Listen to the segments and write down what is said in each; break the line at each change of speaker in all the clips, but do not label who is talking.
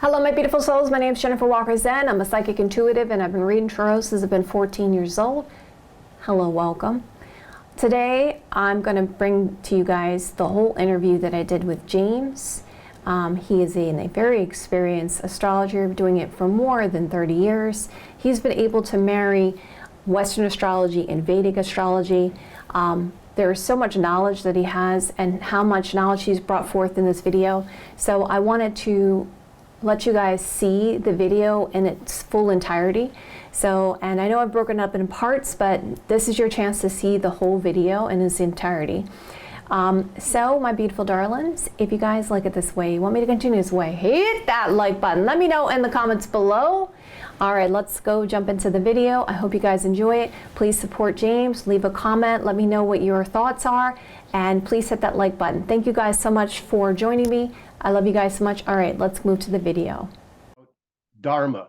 Hello, my beautiful souls. My name is Jennifer Walker-Zen. I'm a psychic intuitive, and I've been reading tarot since I've been 14 years old. Hello, welcome. Today, I'm going to bring to you guys the whole interview that I did with James. He is a very experienced astrologer, doing it for more than 30 years. He's been able to marry Western astrology and Vedic astrology. There is so much knowledge that he has and how much knowledge he's brought forth in this video. So I wanted to let you guys see the video in its full entirety. So, and I know I've broken up in parts, but this is your chance to see the whole video in its entirety. So my beautiful darlings, if you guys like it this way, you want me to continue this way, hit that like button. Let me know in the comments below. All right, let's go jump into the video. I hope you guys enjoy it. Please support James, leave a comment, let me know what your thoughts are, and please hit that like button. Thank you guys so much for joining me. I love you guys so much. All right, let's move to the video.
Dharma,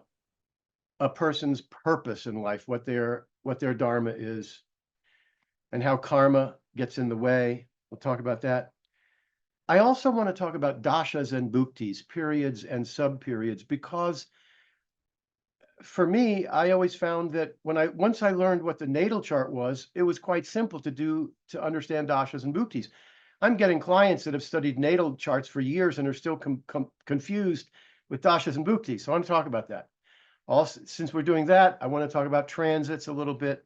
a person's purpose in life, what their dharma is, and how karma gets in the way. We'll talk about that. I also want to talk about dashas and bhuktis, periods and sub-periods, because for me, I always found that once I learned what the natal chart was, it was quite simple to understand dashas and bhuktis. I'm getting clients that have studied natal charts for years and are still confused with dashas and bhuktis. So I want to talk about that. Also, since we're doing that, I want to talk about transits a little bit.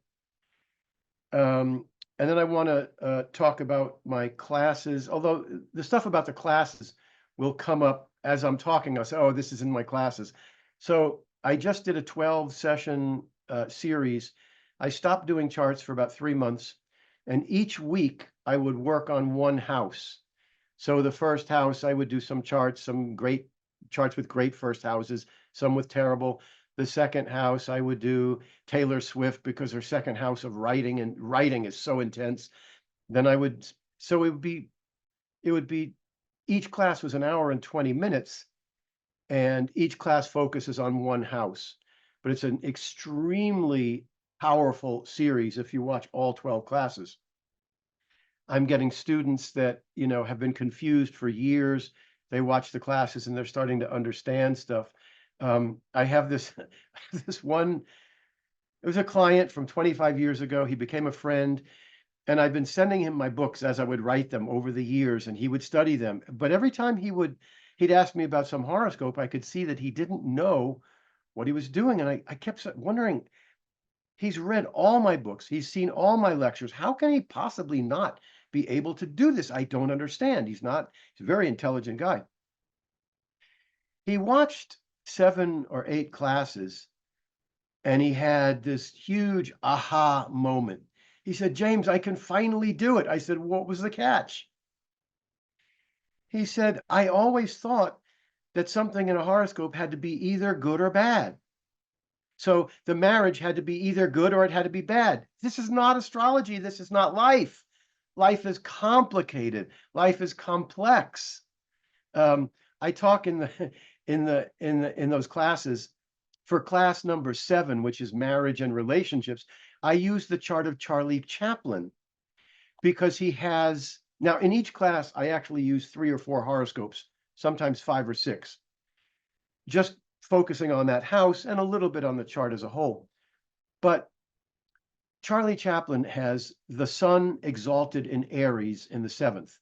And then I want to talk about my classes, although the stuff about the classes will come up as I'm talking. I'll say, oh, this is in my classes. So I just did a 12-session series. I stopped doing charts for about 3 months, and each week I would work on one house. So the first house, I would do some charts, some great charts with great first houses, some with terrible. The second house, I would do Taylor Swift because her second house of writing, and writing is so intense. Then it would be, each class was an hour and 20 minutes, and each class focuses on one house. But it's an extremely powerful series if you watch all 12 classes. I'm getting students that, have been confused for years. They watch the classes and they're starting to understand stuff. I have this one, it was a client from 25 years ago. He became a friend, and I've been sending him my books as I would write them over the years, and he would study them. But every time he'd ask me about some horoscope, I could see that he didn't know what he was doing. And I kept wondering, he's read all my books. He's seen all my lectures. How can he possibly not be able to do this? I don't understand. He's a very intelligent guy. He watched 7 or 8 classes, and he had this huge aha moment. He said, James, I can finally do it. I said, what was the catch? He said, I always thought that something in a horoscope had to be either good or bad. So the marriage had to be either good or it had to be bad. This is not astrology. This is not life. Life is complicated. Life is complex. I talk in those classes. For class number 7, which is marriage and relationships, I use the chart of Charlie Chaplin, because he has, now in each class, I actually use 3 or 4 horoscopes, sometimes 5 or 6, just focusing on that house and a little bit on the chart as a whole. But Charlie Chaplin has the sun exalted in Aries in the 7th,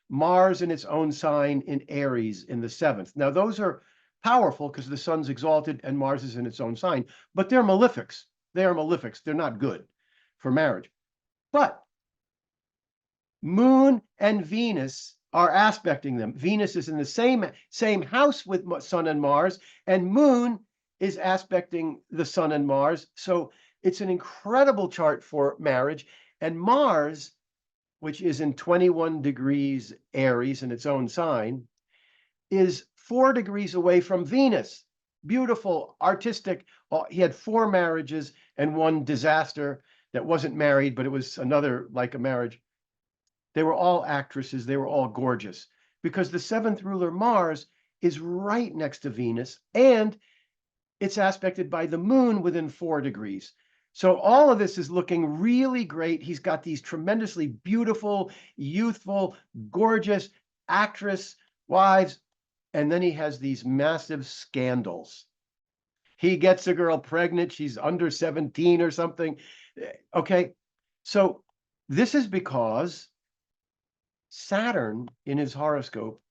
Mars in its own sign in Aries in the 7th. Now those are powerful because the sun's exalted and Mars is in its own sign, but they're malefics. They are malefics. They're not good for marriage. But Moon and Venus are aspecting them. Venus is in the same house with Sun and Mars, and Moon is aspecting the Sun and Mars. So it's an incredible chart for marriage. And Mars, which is in 21 degrees Aries in its own sign, is 4 degrees away from Venus. Beautiful, artistic. He had 4 marriages and 1 disaster that wasn't married, but it was another like a marriage. They were all actresses. They were all gorgeous, because the 7th ruler, Mars, is right next to Venus, and it's aspected by the moon within 4 degrees. So all of this is looking really great. He's got these tremendously beautiful, youthful, gorgeous actress wives. And then he has these massive scandals. He gets a girl pregnant. She's under 17 or something. Okay. So this is because Saturn in his horoscope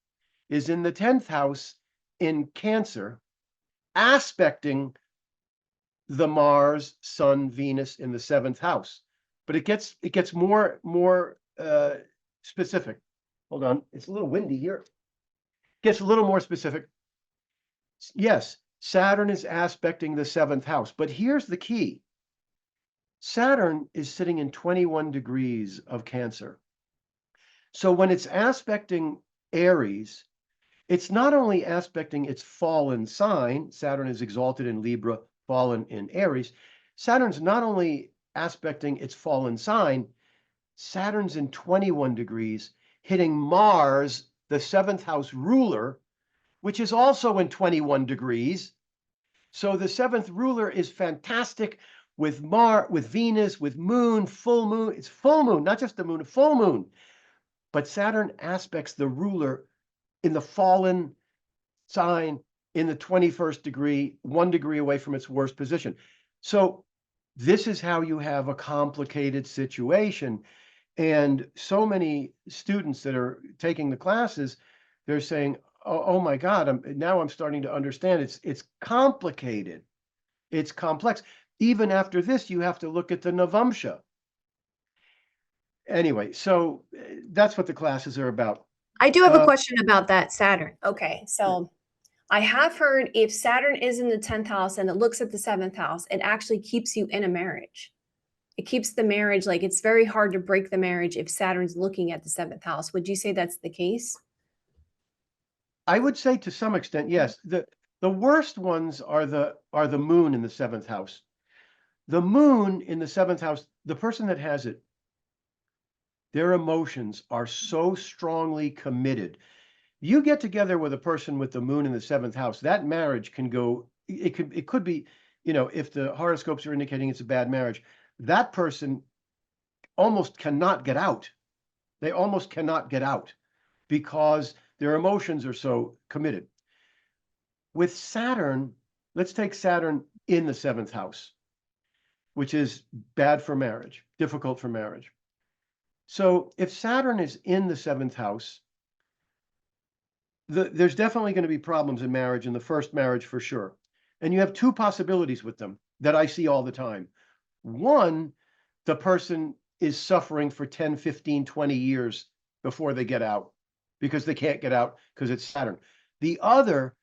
is in the 10th house in Cancer, aspecting the Mars, Sun, Venus in the 7th house. But it gets more specific. Hold on, it's a little windy here. Gets a little more specific. Yes, Saturn is aspecting the 7th house, but here's the key. Saturn is sitting in 21 degrees of Cancer. So when it's aspecting Aries, it's not only aspecting its fallen sign, Saturn is exalted in Libra, fallen in Aries. Saturn's not only aspecting its fallen sign, Saturn's in 21 degrees, hitting Mars, the 7th house ruler, which is also in 21 degrees. So the 7th ruler is fantastic with with Venus, with moon, full moon. It's full moon, not just the moon, a full moon. But Saturn aspects the ruler in the fallen sign in the 21st degree, 1 degree away from its worst position. So this is how you have a complicated situation. And so many students that are taking the classes, they're saying, oh my God, now I'm starting to understand. It's complicated. It's complex. Even after this, you have to look at the Navamsha. Anyway, so that's what the classes are about.
I do have a question about that Saturn. Okay, so I have heard if Saturn is in the 10th house and it looks at the 7th house, it actually keeps you in a marriage. It keeps the marriage, like it's very hard to break the marriage if Saturn's looking at the 7th house. Would you say that's the case?
I would say to some extent, yes. The worst ones are the moon in the 7th house. The moon in the 7th house, the person that has it, their emotions are so strongly committed. You get together with a person with the moon in the 7th house, that marriage can go, it could be, if the horoscopes are indicating it's a bad marriage, that person almost cannot get out. They almost cannot get out because their emotions are so committed. With Saturn, let's take Saturn in the 7th house, which is bad for marriage, difficult for marriage. So if Saturn is in the 7th house, there's definitely going to be problems in marriage, in the first marriage for sure. And you have two possibilities with them that I see all the time. One, the person is suffering for 10, 15, 20 years before they get out because they can't get out because it's Saturn. The other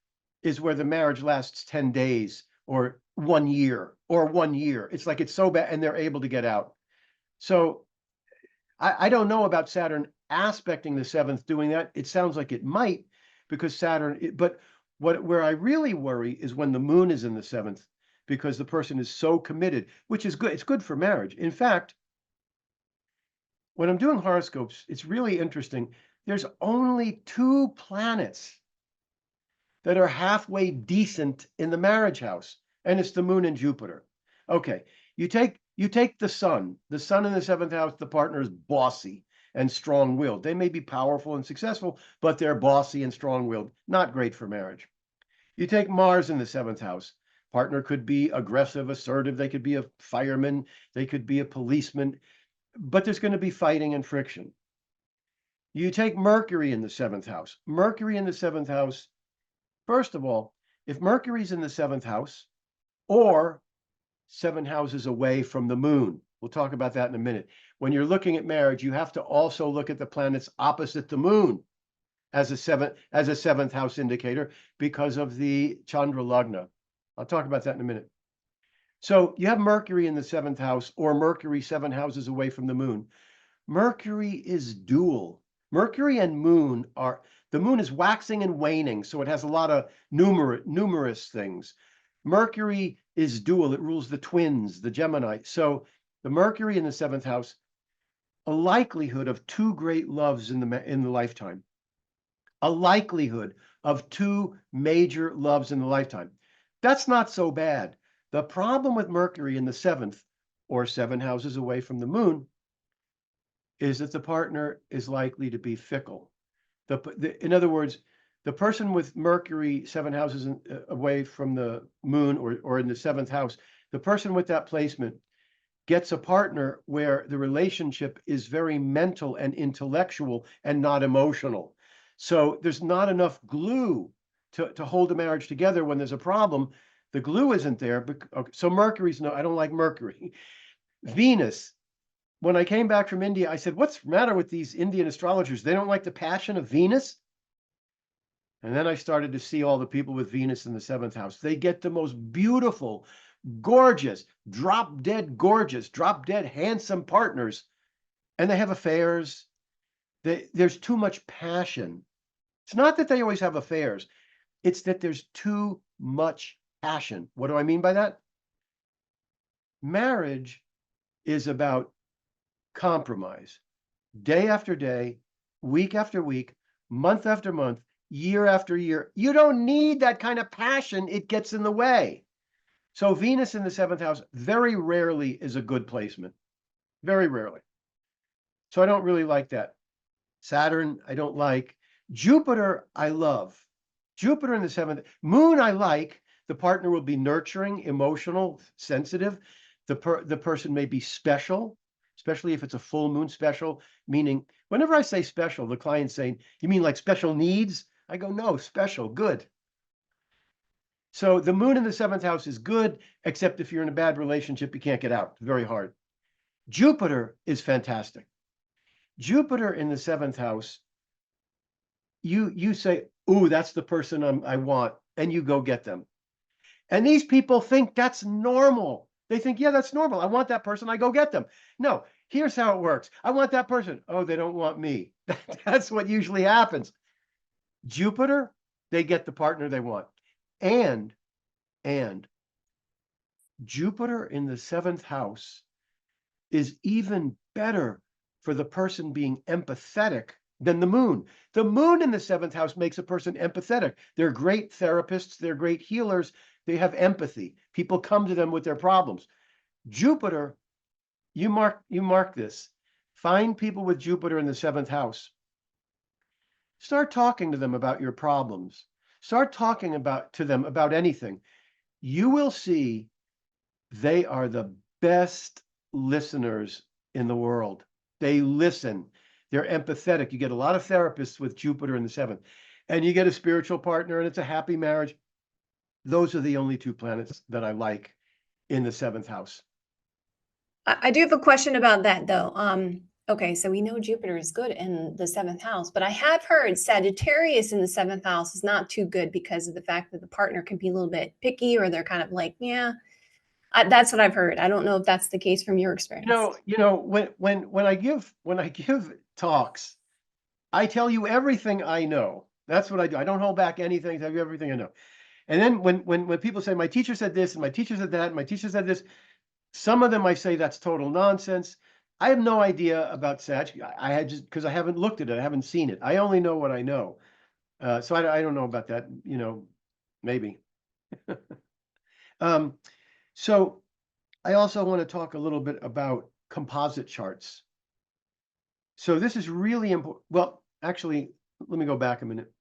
is where the marriage lasts 10 days or 1 year or 1 year. It's like it's so bad and they're able to get out. So I don't know about Saturn aspecting the 7th doing that. It sounds like it might because Saturn, but where I really worry is when the moon is in the 7th because the person is so committed, which is good. It's good for marriage. In fact, when I'm doing horoscopes, it's really interesting. There's only 2 planets that are halfway decent in the marriage house, and it's the moon and Jupiter. Okay, you take the sun in the 7th house, the partner is bossy and strong-willed. They may be powerful and successful, but they're bossy and strong-willed. Not great for marriage. You take Mars in the 7th house. Partner could be aggressive, assertive. They could be a fireman. They could be a policeman, but there's going to be fighting and friction. You take Mercury in the 7th house. Mercury in the 7th house, first of all, if Mercury's in the 7th house or 7 houses away from the moon, we'll talk about that in a minute. When you're looking at marriage, you have to also look at the planets opposite the moon as a 7th house indicator because of the Chandra Lagna. I'll talk about that in a minute. So you have Mercury in the 7th house or Mercury 7 houses away from the moon. Mercury is dual. Mercury and moon are, the moon is waxing and waning, so it has a lot of numerous things. Mercury is dual. It rules the twins, the Gemini. So the Mercury in the 7th house, a likelihood of 2 great loves in the lifetime. A likelihood of 2 major loves in the lifetime. That's not so bad. The problem with Mercury in the 7th, or 7 houses away from the moon, is that the partner is likely to be fickle. In other words, The person with Mercury 7 houses away from the moon or in the 7th house, the person with that placement gets a partner where the relationship is very mental and intellectual and not emotional. So there's not enough glue to hold the marriage together when there's a problem. The glue isn't there. Okay, so Mercury's no, I don't like Mercury. Venus, when I came back from India, I said, what's the matter with these Indian astrologers? They don't like the passion of Venus? And then I started to see all the people with Venus in the 7th house. They get the most beautiful, gorgeous, drop dead gorgeous, drop dead handsome partners. And they have affairs. There's too much passion. It's not that they always have affairs. It's that there's too much passion. What do I mean by that? Marriage is about compromise. Day after day, week after week, month after month, year after year. You don't need that kind of passion. It gets in the way. So Venus in the 7th house very rarely is a good placement. Very rarely. So I don't really like that. Saturn, I don't like. Jupiter, I love. Jupiter in the 7th. Moon, I like. The partner will be nurturing, emotional, sensitive. The person may be special, especially if it's a full moon special, meaning whenever I say special, the client's saying, you mean like special needs? I go, no, special, good. So the moon in the 7th house is good, except if you're in a bad relationship, you can't get out. Very hard. Jupiter is fantastic. Jupiter in the 7th house, you say, ooh, that's the person I want, and you go get them. And these people think that's normal. They think, yeah, that's normal. I want that person, I go get them. No, here's how it works. I want that person. Oh, they don't want me. That's what usually happens. Jupiter, they get the partner they want. And Jupiter in the 7th house is even better for the person being empathetic than the moon. The moon in the 7th house makes a person empathetic. They're great therapists. They're great healers. They have empathy. People come to them with their problems. Jupiter, you mark this. Find people with Jupiter in the 7th house. Start talking to them about your problems. Start talking to them about anything. You will see they are the best listeners in the world. They listen. They're empathetic. You get a lot of therapists with Jupiter in the 7th, and you get a spiritual partner, and it's a happy marriage. Those are the only two planets that I like in the 7th house.
I do have a question about that, though. Okay, so we know Jupiter is good in the 7th house, but I have heard Sagittarius in the 7th house is not too good because of the fact that the partner can be a little bit picky, or they're kind of like, yeah. That's what I've heard. I don't know if that's the case from your experience.
When I give talks, I tell you everything I know. That's what I do. I don't hold back anything. I tell you everything I know. And then when people say my teacher said this and my teacher said that and my teacher said this, some of them I say that's total nonsense. I have no idea about Sag. I had just because I haven't looked at it. I haven't seen it. I only know what I know. So I don't know about that. Maybe. So I also want to talk a little bit about composite charts. So this is really important. Well, actually, let me go back a minute.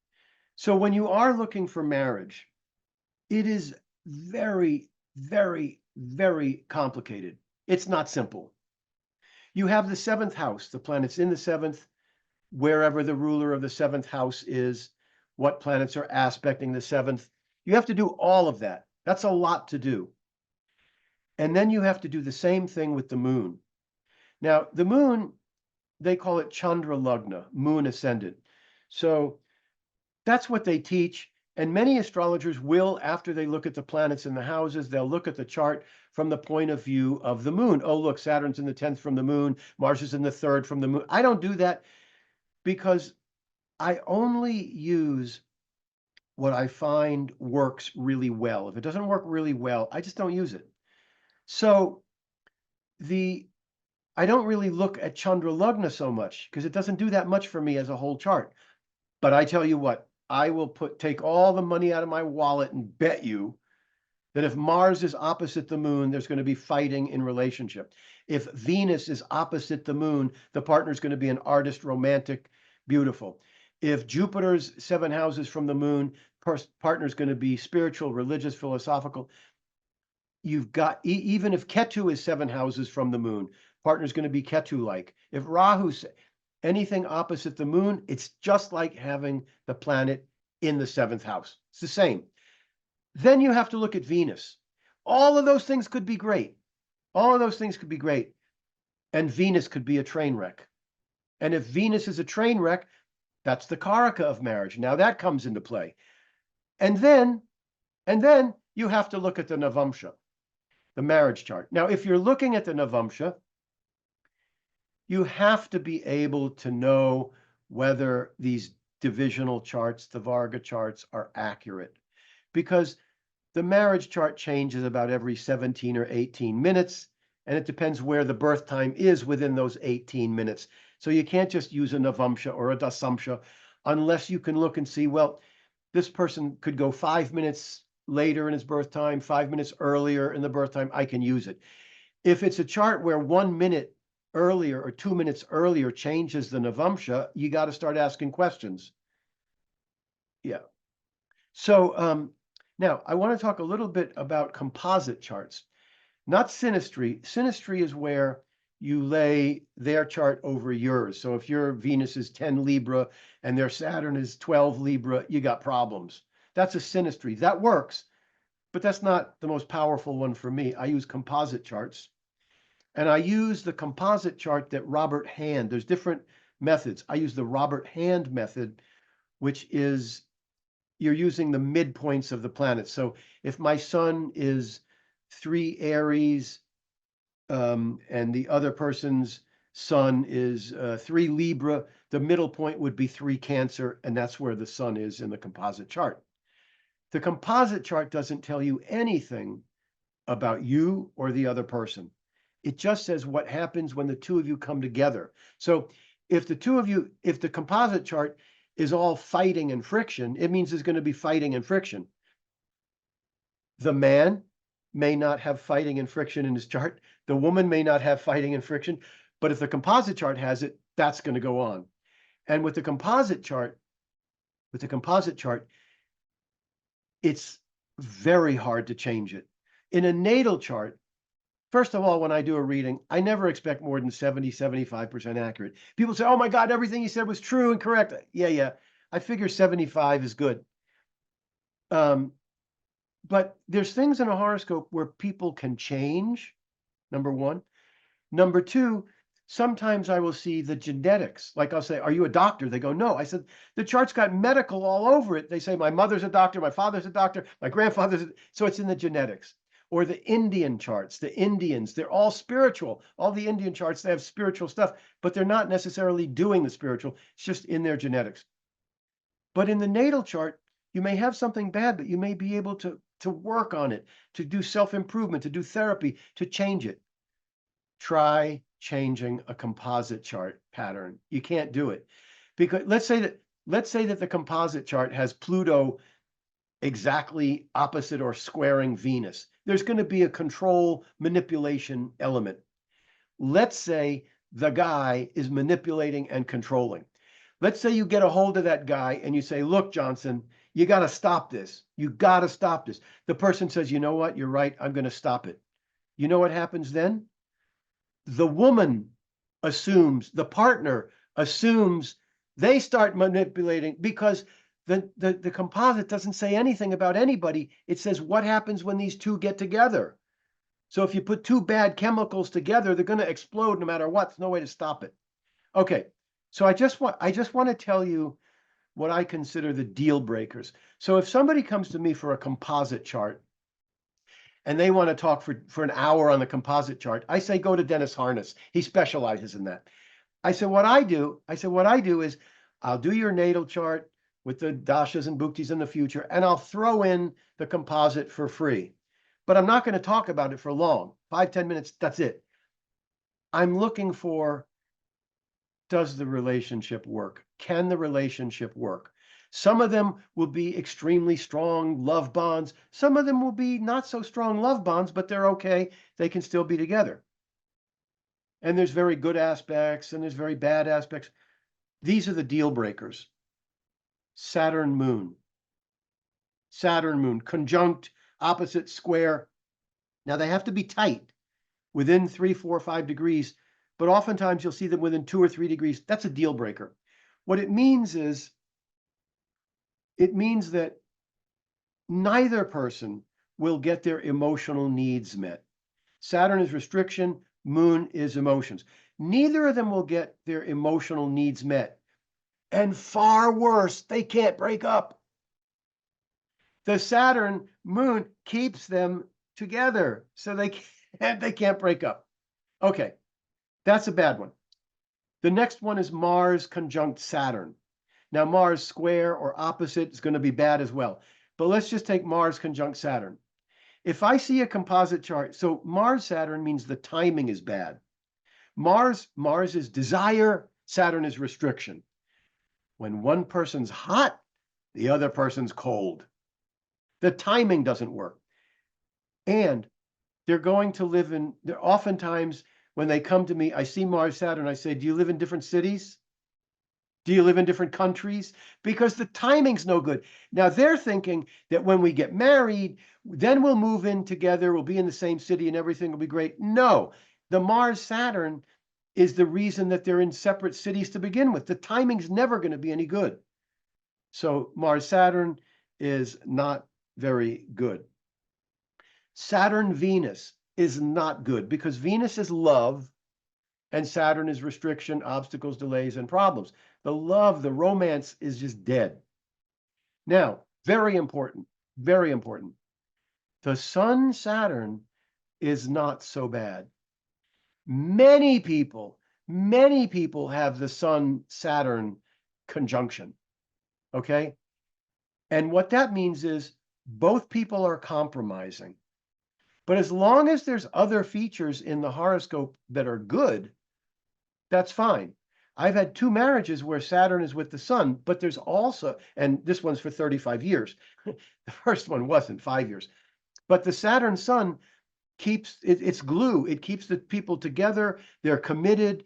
So when you are looking for marriage, it is very, very, very complicated. It's not simple. You have the 7th house, the planets in the 7th, wherever the ruler of the 7th house is, what planets are aspecting the 7th. You have to do all of that. That's a lot to do. And then you have to do the same thing with the moon. Now, the moon, they call it Chandra Lagna, moon ascendant. So that's what they teach. And many astrologers will, after they look at the planets in the houses, they'll look at the chart from the point of view of the moon. Oh, look, Saturn's in the 10th from the moon. Mars is in the 3rd from the moon. I don't do that because I only use what I find works really well. If it doesn't work really well, I just don't use it. So I don't really look at Chandra Lagna so much because it doesn't do that much for me as a whole chart. But I tell you what, I will take all the money out of my wallet and bet you that if Mars is opposite the moon, there's going to be fighting in relationship. If Venus is opposite the moon, the partner's going to be an artist, romantic, beautiful. If Jupiter's 7 houses from the moon, partner's going to be spiritual, religious, philosophical. You've got, even if Ketu is 7 houses from the moon, partner's going to be Ketu-like. If Rahu's anything opposite the moon, it's just like having the planet in the 7th house. It's the same. Then you have to look at Venus. All of those things could be great. All of those things could be great. And Venus could be a train wreck. And if Venus is a train wreck, that's the karaka of marriage. Now that comes into play. And then you have to look at the Navamsha, the marriage chart. Now, if you're looking at the Navamsha, you have to be able to know whether these divisional charts, the Varga charts, are accurate. Because the marriage chart changes about every 17 or 18 minutes, and it depends where the birth time is within those 18 minutes. So you can't just use a Navamsha or a Dasamsha unless you can look and see, well, this person could go 5 minutes later in his birth time, 5 minutes earlier in the birth time, I can use it. If it's a chart where 1 minute earlier or 2 minutes earlier changes the Navamsha, you got to start asking questions. Yeah. So now I want to talk a little bit about composite charts, not synastry. Synastry is where you lay their chart over yours. So if your Venus is 10 Libra and their Saturn is 12 Libra, you got problems. That's a synastry. That works, but that's not the most powerful one for me. I use composite charts, and I use the composite chart that Robert Hand, there's different methods. I use the Robert Hand method, which is you're using the midpoints of the planets. So if my sun is 3 Aries, and the other person's sun is 3 Libra, the middle point would be 3 Cancer, and that's where the sun is in the composite chart. The composite chart doesn't tell you anything about you or the other person. It just says what happens when the two of you come together. So if the two of you, if the composite chart is all fighting and friction, it means there's going to be fighting and friction. The man may not have fighting and friction in his chart. The woman may not have fighting and friction, but if the composite chart has it, that's going to go on. And with the composite chart, it's very hard to change it. In a natal chart, first of all, when I do a reading, I never expect more than 70, 75% accurate. People say, oh my God, everything you said was true and correct. Yeah. I figure 75 is good. But there's things in a horoscope where people can change, number one. Number two, sometimes I will see the genetics. Like I'll say, are you a doctor? They go, no. I said, the chart's got medical all over it. They say, my mother's a doctor, my father's a doctor, my grandfather's, so it's in the genetics. Or the Indian charts, the Indians, they're all spiritual. All the Indian charts, they have spiritual stuff, but they're not necessarily doing the spiritual. It's just in their genetics. But in the natal chart, you may have something bad, but you may be able to work on it, to do self-improvement, to do therapy, to change it. Try changing a composite chart pattern. You can't do it. Because let's say that the composite chart has Pluto exactly opposite or squaring Venus. There's going to be a control manipulation element. Let's say the guy is manipulating and controlling. Let's say you get a hold of that guy and you say, look, Johnson, you got to stop this. You got to stop this. The person says, you know what? You're right. I'm going to stop it. You know what happens then? The woman assumes, the partner assumes, they start manipulating because the composite doesn't say anything about anybody. It says what happens when these two get together. So if you put 2 bad chemicals together, they're going to explode no matter what. There's no way to stop it. Okay, so I just want to tell you what I consider the deal breakers. So if somebody comes to me for a composite chart and they want to talk for an hour on the composite chart, I say go to Dennis Harness. He specializes in that. I said what I do is I'll do your natal chart with the dashas and bhuktis in the future, and I'll throw in the composite for free. But I'm not going to talk about it for long. 5-10 minutes, that's it. I'm looking for, does the relationship work? Can the relationship work? Some of them will be extremely strong love bonds. Some of them will be not so strong love bonds, but they're okay. They can still be together. And there's very good aspects and there's very bad aspects. These are the deal breakers. Saturn moon. Saturn moon, conjunct, opposite, square. Now they have to be tight, within 3, 4, 5 degrees, but oftentimes you'll see them within 2 or 3 degrees. That's a deal breaker. What it means is, it means that neither person will get their emotional needs met. Saturn is restriction, moon is emotions. Neither of them will get their emotional needs met. And far worse, they can't break up. The Saturn moon keeps them together, so they can't break up. Okay, that's a bad one. The next one is Mars conjunct Saturn. Now, Mars square or opposite is going to be bad as well. But let's just take Mars conjunct Saturn. If I see a composite chart, so Mars Saturn means the timing is bad. Mars is desire, Saturn is restriction. When one person's hot, the other person's cold. The timing doesn't work. And they're going to live in, they're oftentimes, when they come to me, I see Mars Saturn, I say, do you live in different cities? Do you live in different countries? Because the timing's no good. Now they're thinking that when we get married, then we'll move in together, we'll be in the same city and everything will be great. No, the Mars Saturn is the reason that they're in separate cities to begin with. The timing's never going to be any good. So Mars Saturn is not very good. Saturn Venus is not good because Venus is love and Saturn is restriction, obstacles, delays, and problems. The love, the romance is just dead. Now, very important, very important. The Sun Saturn is not so bad. Many people have the Sun Saturn conjunction. Okay? And what that means is both people are compromising. But as long as there's other features in the horoscope that are good, that's fine. I've had 2 marriages where Saturn is with the Sun, but there's also, and this one's for 35 years. The first one wasn't, 5 years. But the Saturn Sun keeps, it's glue. It keeps the people together. They're committed,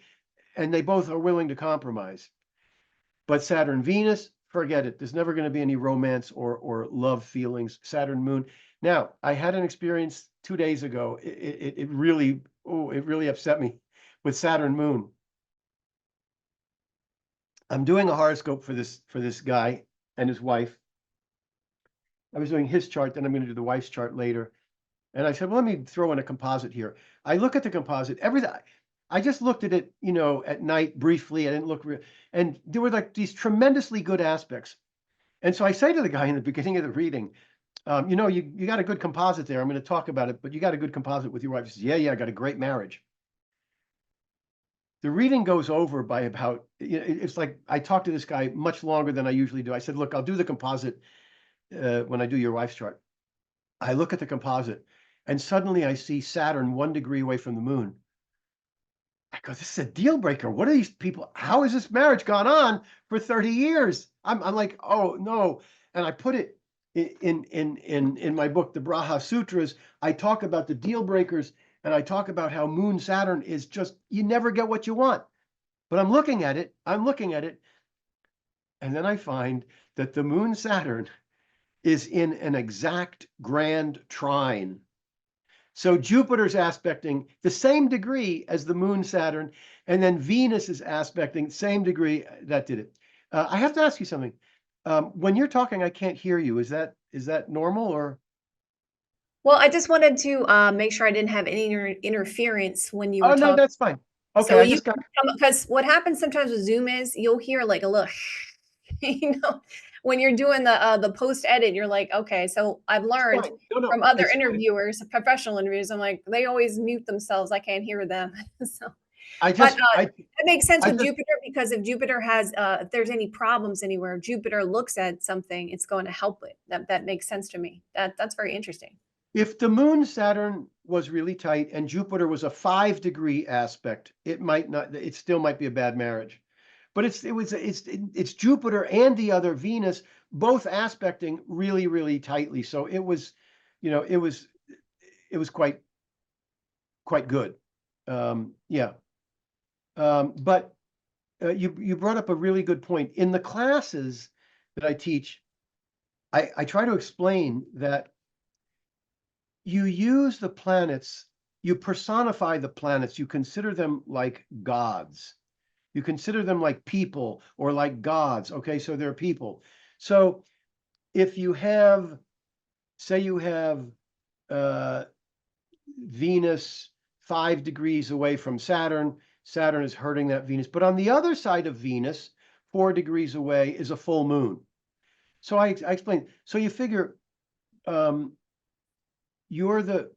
and they both are willing to compromise. But Saturn Venus, forget it. There's never going to be any romance or love feelings. Saturn Moon. Now, I had an experience 2 days ago. It really upset me with Saturn Moon. I'm doing a horoscope for this guy and his wife. I was doing his chart, then I'm going to do the wife's chart later. And I said, well, let me throw in a composite here. I look at the composite, everything. I just looked at it, at night briefly. I didn't look real, and there were like these tremendously good aspects. And so I say to the guy in the beginning of the reading, you got a good composite there. I'm going to talk about it, but you got a good composite with your wife. He says, yeah, I got a great marriage. The reading goes over by about, it's like I talked to this guy much longer than I usually do. I said, look, I'll do the composite when I do your wife's chart. I look at the composite and suddenly I see Saturn 1 degree away from the moon. I go, this is a deal breaker. What are these people? How has this marriage gone on for 30 years? I'm like, oh no. And I put it in my book, the Braha Sutras. I talk about the deal breakers. And I talk about how Moon Saturn is just, you never get what you want. But I'm looking at it, and then I find that the Moon Saturn is in an exact grand trine. So Jupiter's aspecting the same degree as the Moon Saturn, and then Venus is aspecting same degree. That did it. I have to ask you something. When you're talking, I can't hear you. Is that normal or?
Well, I just wanted to make sure I didn't have any interference when you were
Oh no,
talking.
that's fine. Okay,
So
I
you,
just got.
because what happens sometimes with Zoom is you'll hear like a little, when you're doing the post edit, you're like, okay. So I've learned
No,
from other
it's fine.
interviewers, professional interviews, I'm like, they always mute themselves. I can't hear them. So,
I
but
just, I,
that makes sense
I
with
just,
Jupiter because if Jupiter has, if there's any problems anywhere, Jupiter looks at something, it's going to help it. That makes sense to me. That's very interesting.
if the Moon Saturn was really tight and Jupiter was a 5 degree aspect, it might not, it still might be a bad marriage. But it's Jupiter and the other Venus both aspecting really, really tightly. So it was, it was quite good. Yeah. But you brought up a really good point. In the classes, that I teach, I try to explain that you use the planets, you personify the planets, you consider them like gods. You consider them like people or like gods. Okay, so they're people. So if you have, say you have uh, Venus 5 degrees away from Saturn, Saturn is hurting that Venus. But on the other side of Venus, 4 degrees away, is a full moon. So I explained. So you figure you're the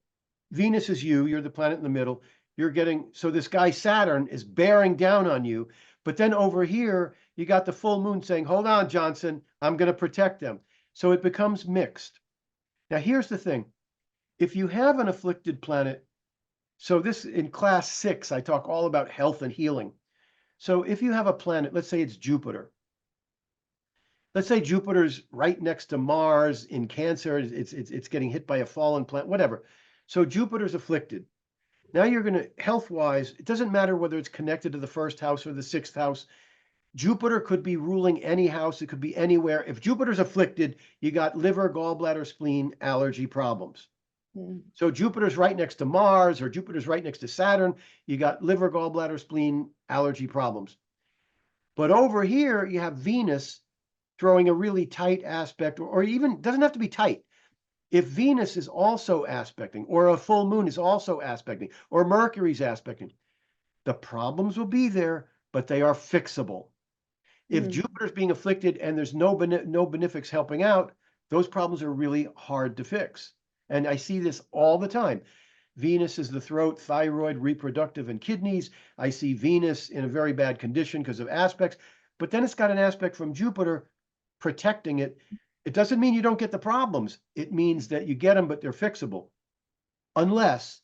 Venus is you're the planet in the middle. You're getting, so this guy Saturn is bearing down on you. But then over here, you got the full moon saying, hold on, Johnson, I'm going to protect them. So it becomes mixed. Now, here's the thing. If you have an afflicted planet, so this in class 6, I talk all about health and healing. So if you have a planet, let's say it's Jupiter. Let's say Jupiter's right next to Mars in Cancer. It's getting hit by a fallen planet, whatever. So Jupiter's afflicted. Now you're going to, health-wise, it doesn't matter whether it's connected to the first house or the sixth house. Jupiter could be ruling any house. It could be anywhere. If Jupiter's afflicted, you got liver, gallbladder, spleen, allergy problems. So Jupiter's right next to Mars or Jupiter's right next to Saturn. You got liver, gallbladder, spleen, allergy problems. But over here, you have Venus throwing a really tight aspect, or even doesn't have to be tight. If Venus is also aspecting, or a full moon is also aspecting, or Mercury's aspecting, the problems will be there, but they are fixable. If Jupiter's being afflicted and there's no benefics helping out, those problems are really hard to fix. And I see this all the time. Venus is the throat, thyroid, reproductive, and kidneys. I see Venus in a very bad condition because of aspects, but then it's got an aspect from Jupiter protecting it. It doesn't mean you don't get the problems. It means that you get them, but they're fixable. Unless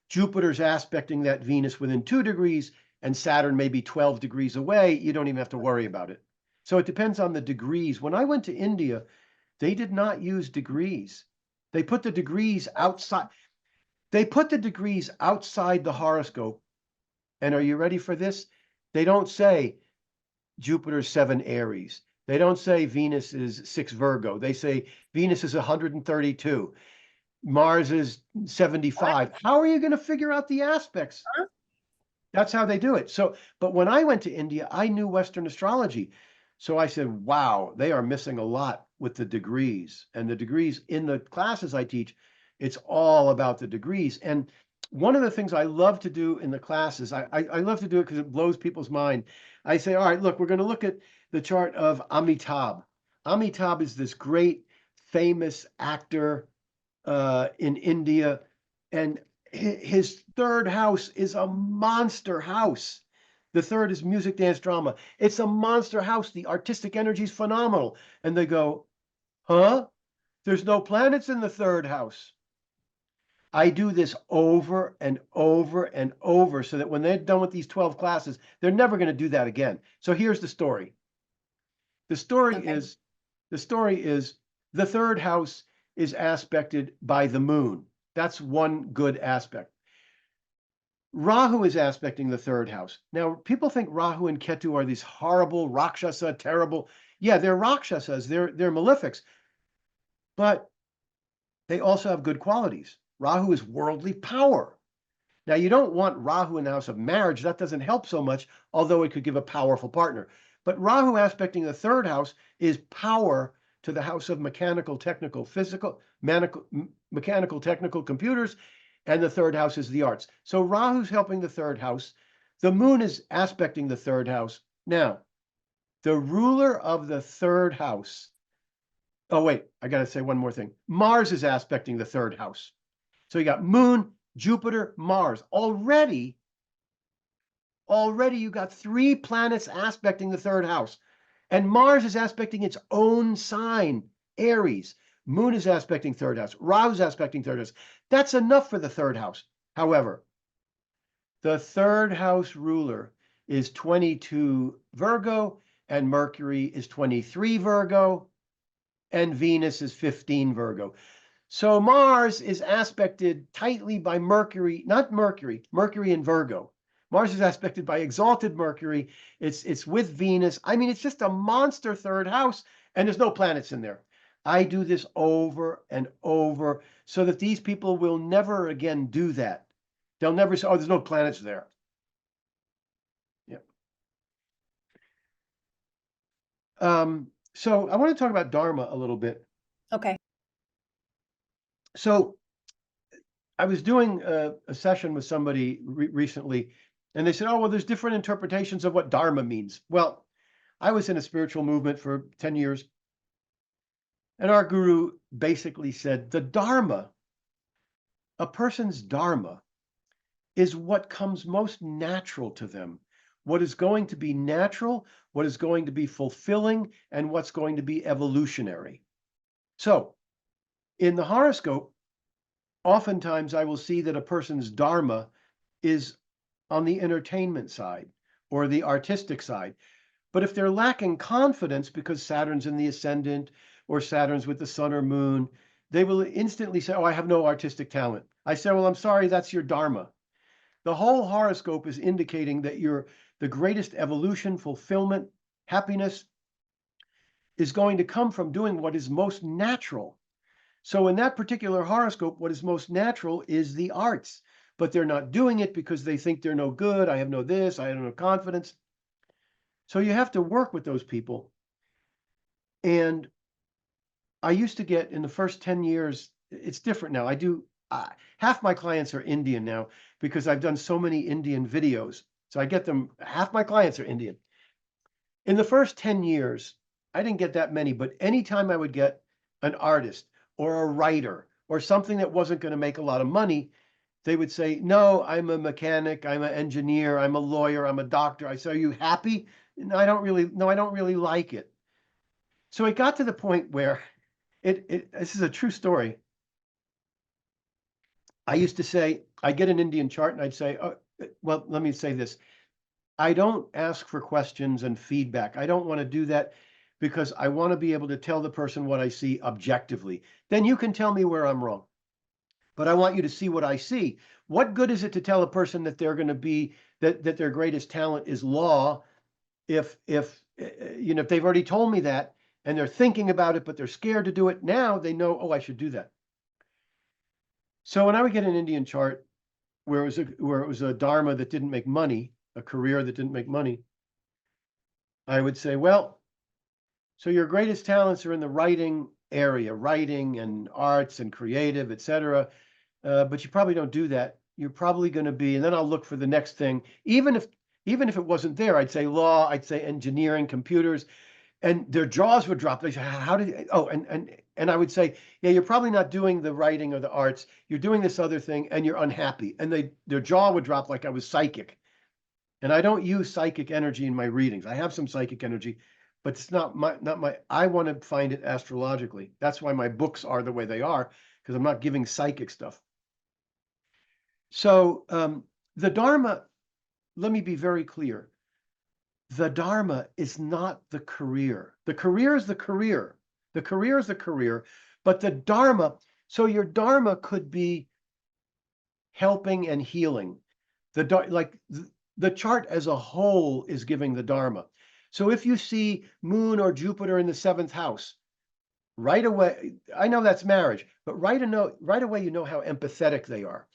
Jupiter's aspecting that Venus within 2 degrees and Saturn may be 12 degrees away, you don't even have to worry about it. So it depends on the degrees. When I went to India, they did not use degrees. They put the degrees outside. They put the degrees outside the horoscope. And are you ready for this? They don't say Jupiter's 7 Aries. They don't say Venus is 6 Virgo. They say Venus is 132. Mars is 75. How are you going to figure out the aspects? That's how they do it. So, but when I went to India, I knew Western astrology. So I said, wow, they are missing a lot with the degrees. And the degrees in the classes I teach, it's all about the degrees. And one of the things I love to do in the classes, I love to do it because it blows people's mind. I say, all right, look, we're going to look at the chart of Amitabh. Amitabh is this great, famous actor in India, and his third house is a monster house. The third is music, dance, drama. It's a monster house. The artistic energy is phenomenal. And they go, huh? There's no planets in the third house. I do this over and over and over so that when they're done with these 12 classes, they're never going to do that again. So here's the story. The story is the third house is aspected by the moon. That's one good aspect. Rahu is aspecting the third house. Now, people think Rahu and Ketu are these horrible Rakshasa, terrible. Yeah, they're Rakshasas, they're malefics. But they also have good qualities. Rahu is worldly power. Now, you don't want Rahu in the house of marriage. That doesn't help so much, although it could give a powerful partner. But Rahu aspecting the third house is power to the house of mechanical, technical, physical, mechanical, technical, computers, and the third house is the arts. So Rahu's helping the third house. The moon is aspecting the third house. Now, the ruler of the third house. Oh, wait, I got to say one more thing. Mars is aspecting the third house. So you got moon, Jupiter, Mars. Already you got 3 planets aspecting the third house. And Mars is aspecting its own sign, Aries. Moon is aspecting third house. Rahu's aspecting third house. That's enough for the third house. However, the third house ruler is 22 Virgo, and Mercury is 23 Virgo, and Venus is 15 Virgo. So Mars is aspected tightly by Mercury, not Mercury, Mercury in Virgo. Mars is aspected by exalted Mercury. It's with Venus. I mean, it's just a monster third house. And there's no planets in there. I do this over and over so that these people will never again do that. They'll never say, oh, there's no planets there. Yep. So I want to talk about Dharma a little bit.
Okay.
So I was doing a session with somebody recently, and they said, oh, well, there's different interpretations of what Dharma means. Well, I was in a spiritual movement for 10 years, and our guru basically said the Dharma, a person's Dharma, is what comes most natural to them, what is going to be natural, what is going to be fulfilling, and what's going to be evolutionary. So in the horoscope, oftentimes I will see that a person's Dharma is on the entertainment side or the artistic side. But if they're lacking confidence because Saturn's in the ascendant or Saturn's with the sun or moon, they will instantly say, oh, I have no artistic talent. I say, well, I'm sorry, that's your Dharma. The whole horoscope is indicating that the greatest evolution, fulfillment, happiness is going to come from doing what is most natural. So in that particular horoscope, what is most natural is the arts, but they're not doing it because they think they're no good. I have no this, I have no confidence. So you have to work with those people. And I used to get in the first 10 years, it's different now. Half my clients are Indian now because I've done so many Indian videos. So I get them, half my clients are Indian. In the first 10 years, I didn't get that many, but anytime I would get an artist or a writer or something that wasn't going to make a lot of money, they would say, no, I'm a mechanic, I'm an engineer, I'm a lawyer, I'm a doctor. I say, are you happy? No, I don't really like it. So it got to the point where this is a true story. I used to say, I get an Indian chart and I'd say, oh, well, let me say this. I don't ask for questions and feedback. I don't want to do that because I want to be able to tell the person what I see objectively. Then you can tell me where I'm wrong. But I want you to see what I see. What good is it to tell a person that they're going to be, that their greatest talent is law if they've already told me that and they're thinking about it, but they're scared to do it now, they know, oh, I should do that. So when I would get an Indian chart where it was a Dharma that didn't make money, a career that didn't make money, I would say, well, so your greatest talents are in the writing area, writing and arts and creative, etc. But you probably don't do that. You're probably going to be, and then I'll look for the next thing. Even if it wasn't there, I'd say law, I'd say engineering, computers, and their jaws would drop. They say, how did you, oh, and I would say, yeah, you're probably not doing the writing or the arts. You're doing this other thing and you're unhappy. And their jaw would drop like I was psychic. And I don't use psychic energy in my readings. I have some psychic energy, but it's not my, I want to find it astrologically. That's why my books are the way they are, because I'm not giving psychic stuff. So the Dharma, let me be very clear. The Dharma is not the career. The career is the career. The career is the career, but the Dharma, so your Dharma could be helping and healing. The chart as a whole is giving the Dharma. So if you see Moon or Jupiter in the 7th house, right away, I know that's marriage, but right away you know how empathetic they are.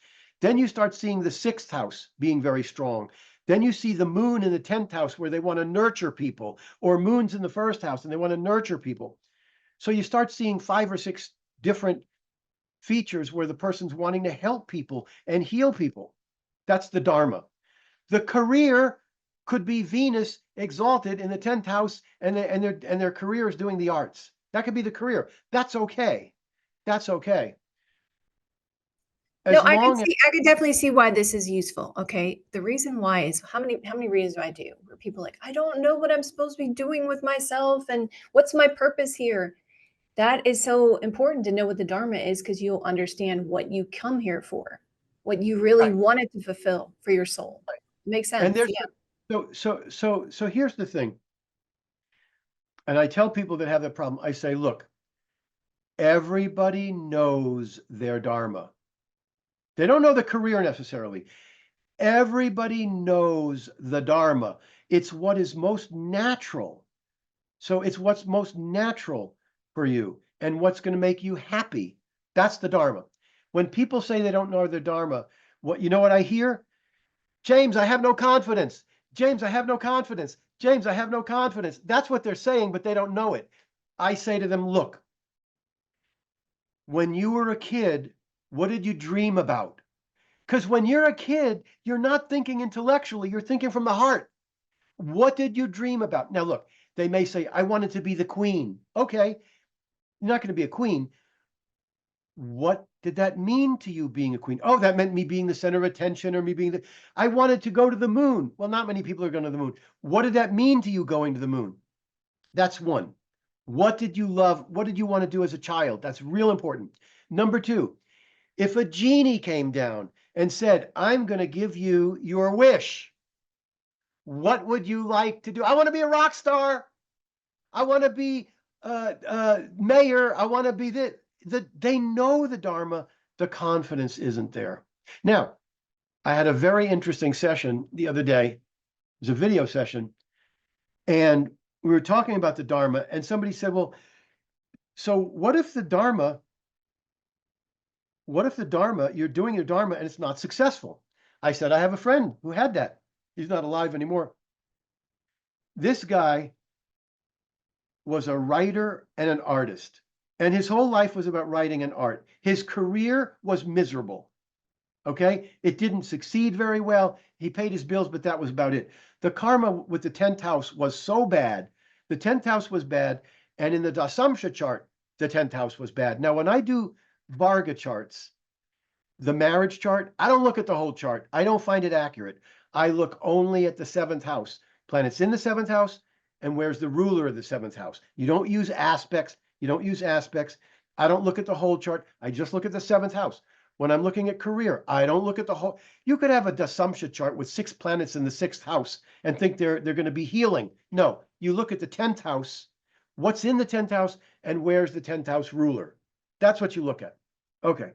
Then you start seeing the 6th house being very strong. Then you see the Moon in the 10th house where they want to nurture people, or Moon's in the 1st house and they want to nurture people. So you start seeing 5 or 6 different features where the person's wanting to help people and heal people. That's the Dharma. The career could be Venus exalted in the 10th house and their career is doing the arts. That could be the career. That's okay. That's okay.
No, I could definitely see why this is useful. Okay. The reason why is how many readings do I do where people are like, I don't know what I'm supposed to be doing with myself and what's my purpose here. That is so important to know what the Dharma is, because you'll understand what you come here for, what you really wanted to fulfill for your soul. Makes sense.
And there's
Yeah.
so here's the thing. And I tell people that have that problem, I say, look, everybody knows their Dharma. They don't know the career necessarily. Everybody knows the Dharma. It's what is most natural. So it's what's most natural for you and what's going to make you happy. That's the Dharma. When people say they don't know their Dharma, you know what I hear? James, I have no confidence. James, I have no confidence. James, I have no confidence. That's what they're saying, but they don't know it. I say to them, look, when you were a kid, what did you dream about? Because when you're a kid, you're not thinking intellectually, you're thinking from the heart. What did you dream about? Now, look, they may say, I wanted to be the queen. Okay, you're not going to be a queen. What did that mean to you being a queen? Oh, that meant me being the center of attention or me being the. I wanted to go to the moon. Well, not many people are going to the moon. What did that mean to you going to the moon? That's one. What did you love? What did you want to do as a child? That's real important. Number two, if a genie came down and said, I'm going to give you your wish, what would you like to do? I want to be a rock star. I want to be mayor. I want to be this. They know the Dharma. The confidence isn't there. Now, I had a very interesting session the other day. It was a video session. And we were talking about the Dharma. And somebody said, well, so what if the Dharma, you're doing your Dharma and it's not successful? I said, I have a friend who had that. He's not alive anymore. This guy was a writer and an artist, and his whole life was about writing and art. His career was miserable. Okay, it didn't succeed very well. He paid his bills, but that was about it. The karma with the 10th house was so bad. The 10th house was bad, and in the Dasamsha chart, the 10th house was bad. Now, when I do Varga charts, the marriage chart, I don't look at the whole chart. I don't find it accurate. I look only at the 7th house. Planets in the 7th house, and where's the ruler of the 7th house. You don't use aspects. You don't use aspects. I don't look at the whole chart. I just look at the 7th house. When I'm looking at career, I don't look at the whole. You could have a Dasamsha chart with 6 planets in the 6th house and think they're going to be healing. No, you look at the 10th house, what's in the 10th house, and where's the 10th house ruler. That's what you look at. Okay.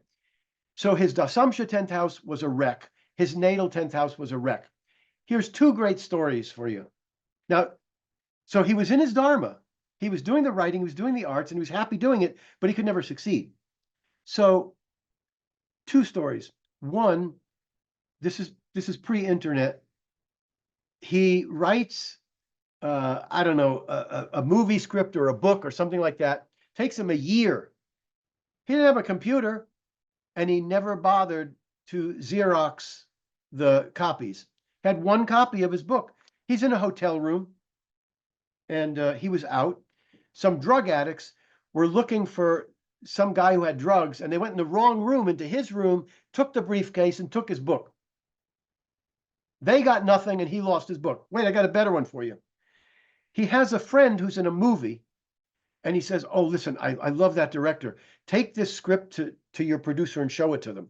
So his Dasamsha 10th house was a wreck. His natal 10th house was a wreck. Here's 2 great stories for you. Now, so he was in his Dharma. He was doing the writing, he was doing the arts, and he was happy doing it, but he could never succeed. So 2 stories. One, this is pre-internet. He writes, I don't know, a movie script or a book or something like that. Takes him a year. He didn't have a computer, and he never bothered to Xerox the copies. Had 1 copy of his book. He's in a hotel room, and he was out. Some drug addicts were looking for some guy who had drugs, and they went in the wrong room, into his room, took the briefcase, and took his book. They got nothing, and he lost his book. Wait, I got a better one for you. He has a friend who's in a movie, and he says, oh, listen, I love that director. Take this script to your producer and show it to them.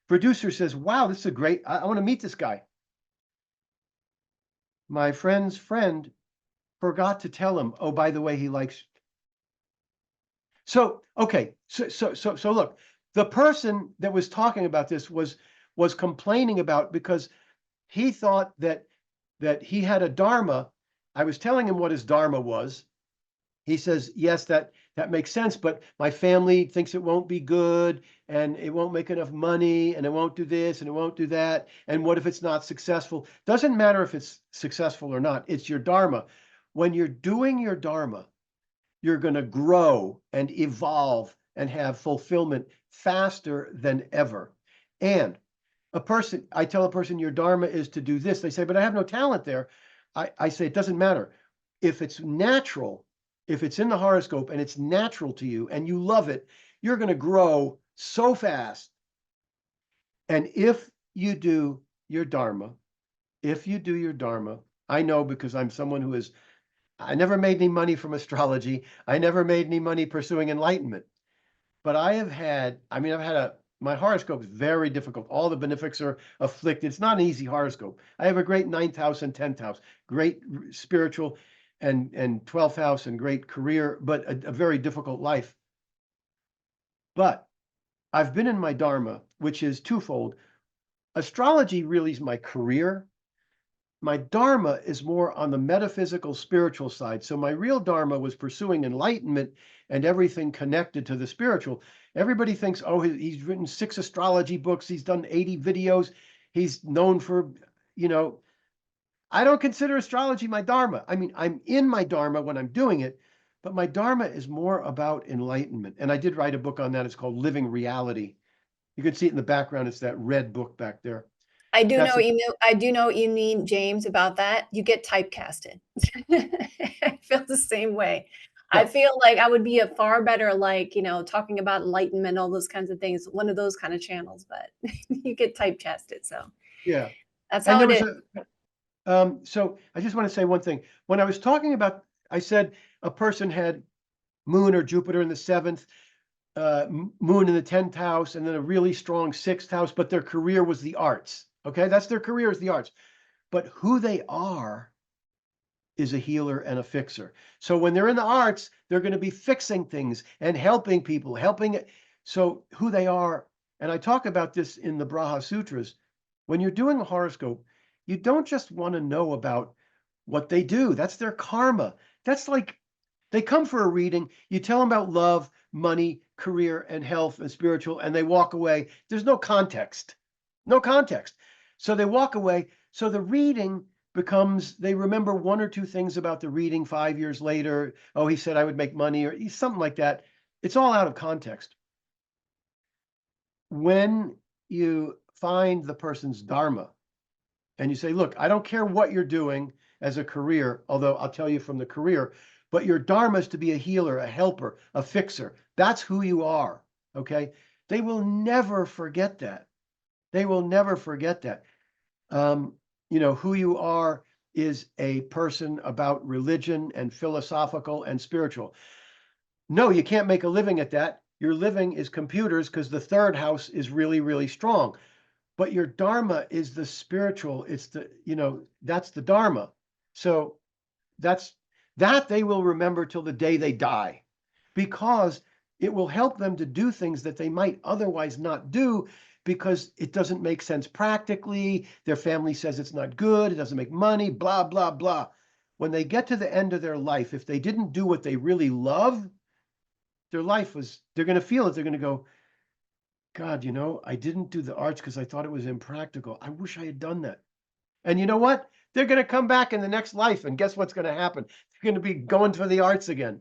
Producer says, wow, this is great. I want to meet this guy. My friend's friend forgot to tell him, oh, by the way, he likes. So, okay, so look, the person that was talking about this was complaining about, because he thought that he had a dharma. I was telling him what his dharma was. He says, yes, that makes sense, but my family thinks it won't be good, and it won't make enough money, and it won't do this, and it won't do that. And what if it's not successful? Doesn't matter if it's successful or not. It's your dharma. When you're doing your dharma, you're going to grow and evolve and have fulfillment faster than ever. And I tell a person, your dharma is to do this. They say, but I have no talent there. I say, it doesn't matter. If it's natural, if it's in the horoscope and it's natural to you and you love it, you're going to grow so fast. And if you do your dharma, I know, because I'm someone who I never made any money from astrology. I never made any money pursuing enlightenment. But my horoscope is very difficult. All the benefics are afflicted. It's not an easy horoscope. I have a great 9th house and 10th house, great spiritual and 12th house and great career, but a very difficult life. But I've been in my dharma, which is twofold. Astrology really is my career, My dharma is more on the metaphysical, spiritual side. So my real dharma was pursuing enlightenment and everything connected to the spiritual. Everybody thinks, oh, he's written 6 astrology books, he's done 80 videos, he's known for, you know, I don't consider astrology my dharma. I mean, I'm in my dharma when I'm doing it, but my dharma is more about enlightenment. And I did write a book on that. It's called Living Reality. You can see it in the background. It's that red book back there.
I do
That's
know
a,
you know I do know what you mean, James, about that. You get typecasted. I feel the same way. I
yeah,
feel like I would be a far better, like, talking about enlightenment, all those kinds of things, one of those kind of channels, but you get typecasted. So
yeah.
that's
And
how
there
it
was
is.
a, so I just want to say one thing. When I was talking about, I said a person had Moon or Jupiter in the 7th, Moon in the 10th house, and then a really strong 6th house, but their career was the arts. Okay, that's their career is the arts. But who they are is a healer and a fixer. So when they're in the arts, they're going to be fixing things and helping people, helping. So who they are, and I talk about this in the Braha Sutras. When you're doing a horoscope, you don't just want to know about what they do. That's their karma. That's like they come for a reading. You tell them about love, money, career, and health and spiritual, and they walk away. There's no context. No context. So they walk away. So the reading becomes they remember 1 or 2 things about the reading 5 years later. Oh, he said I would make money or something like that. It's all out of context. When you find the person's dharma and you say, look, I don't care what you're doing as a career, although I'll tell you from the career, but your dharma is to be a healer, a helper, a fixer. That's who you are. Okay. They will never forget that. They will never forget that. Who you are is a person about religion and philosophical and spiritual. No, you can't make a living at that. Your living is computers because the 3rd house is really, really strong. But your dharma is the spiritual. It's that's the dharma. So that they will remember till the day they die because it will help them to do things that they might otherwise not do because it doesn't make sense practically. Their family says it's not good, it doesn't make money, blah, blah, blah. When they get to the end of their life, if they didn't do what they really love, they're going to feel it. They're going to go, God, I didn't do the arts because I thought it was impractical. I wish I had done that. And you know what? They're going to come back in the next life. And guess what's going to happen? They're going to be going for the arts again.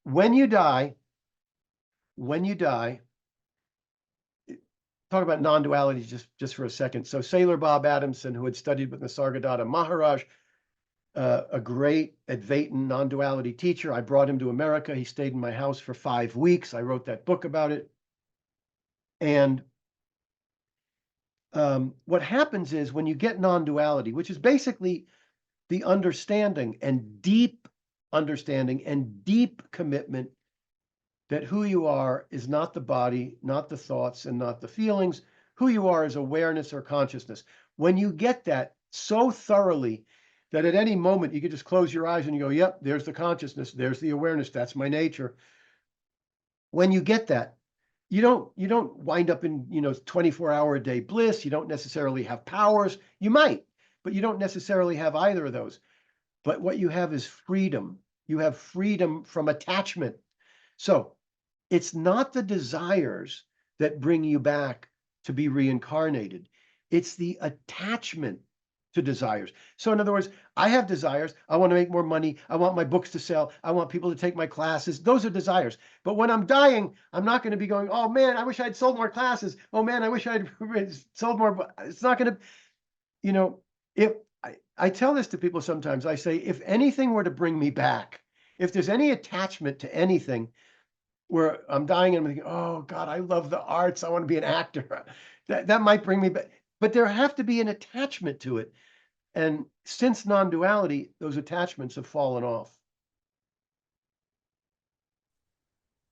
When you die, talk about non-duality just for a second. So Sailor Bob Adamson, who had studied with Nisargadatta Maharaj, a great Advaitin non-duality teacher. I brought him to America. He stayed in my house for 5 weeks. I wrote that book about it. And what happens is when you get non-duality, which is basically the understanding and deep commitment that who you are is not the body, not the thoughts, and not the feelings. Who you are is awareness or consciousness. When you get that so thoroughly that at any moment you can just close your eyes and you go, yep, there's the consciousness, there's the awareness, that's my nature. When you get that, you don't wind up in 24-hour-a-day bliss. You don't necessarily have powers. You might, but you don't necessarily have either of those. But what you have is freedom. You have freedom from attachment. So it's not the desires that bring you back to be reincarnated. It's the attachment to desires. So in other words, I have desires. I want to make more money. I want my books to sell. I want people to take my classes. Those are desires. But when I'm dying, I'm not going to be going, oh man, I wish I'd sold more classes. Oh man, I wish I'd sold more. It's not going to, if I tell this to people sometimes, I say, if anything were to bring me back, if there's any attachment to anything where I'm dying and I'm thinking, oh God, I love the arts. I want to be an actor. That might bring me back. But there have to be an attachment to it. And since non-duality, those attachments have fallen off.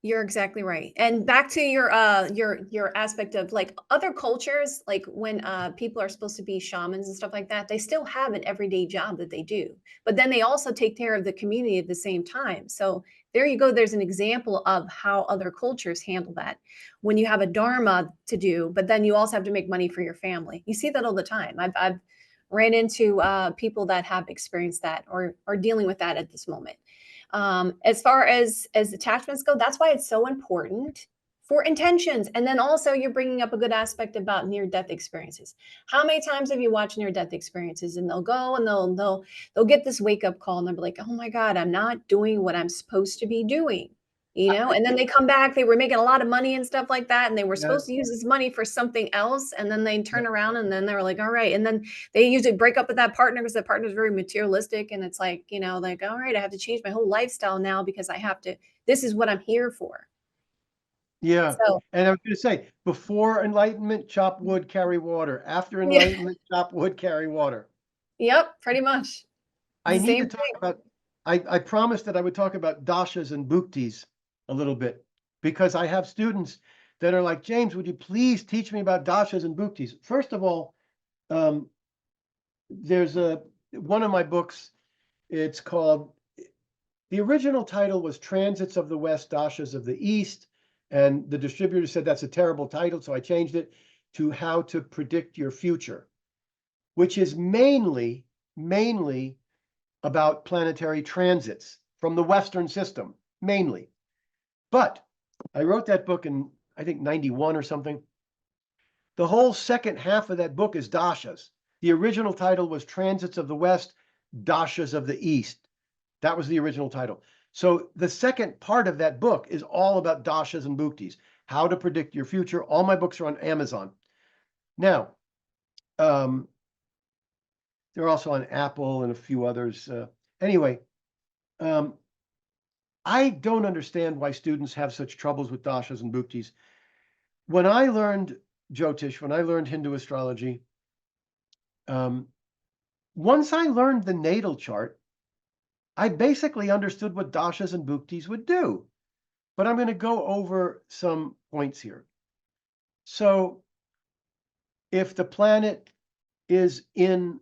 You're exactly right. And back to your aspect of like other cultures, like when people are supposed to be shamans and stuff like that, they still have an everyday job that they do. But then they also take care of the community at the same time. So there you go. There's an example of how other cultures handle that. When you have a dharma to do, but then you also have to make money for your family. You see that all the time. I've ran into people that have experienced that or are dealing with that at this moment. As far as attachments go, that's why it's so important for intentions. And then also you're bringing up a good aspect about near death experiences. How many times have you watched near death experiences, and they'll go and they'll get this wake up call, and they'll be like, oh my God, I'm not doing what I'm supposed to be doing. And then they come back, they were making a lot of money and stuff like that, and they were
Yeah,
supposed to use this money for something else, and then they
yeah,
turn around and then they were like, all right, and then they usually break up with that partner because that partner is very materialistic, and it's like, like, all right, I have to change my whole lifestyle now because I have to, this is what I'm here for.
yeah.
So
And I was going to say, before enlightenment, chop wood, carry water. After
yeah,
enlightenment, chop wood, carry water.
yep, pretty much
I
the
need to
same
talk
thing.
about, I promised that I would talk about dashas and bhuktis a little bit, because I have students that are like, James, would you please teach me about dashas and bhuktis? First of all, um, there's one of my books, it's called, the original title was Transits of the West, Dashas of the East, and the distributor said that's a terrible title, so I changed it to How to Predict Your Future, which is mainly about planetary transits from the Western system, mainly. But I wrote that book in, I think, 91 or something. The whole second half of that book is dashas. The original title was Transits of the West, Dashas of the East. That was the original title. So the second part of that book is all about dashas and bhuktis, how to predict your future. All my books are on Amazon. Now, they're also on Apple and a few others. Anyway, I don't understand why students have such troubles with dashas and bhuktis. When I learned Jyotish, when I learned Hindu astrology, once I learned the natal chart, I basically understood what dashas and bhuktis would do. But I'm going to go over some points here. So if the planet is in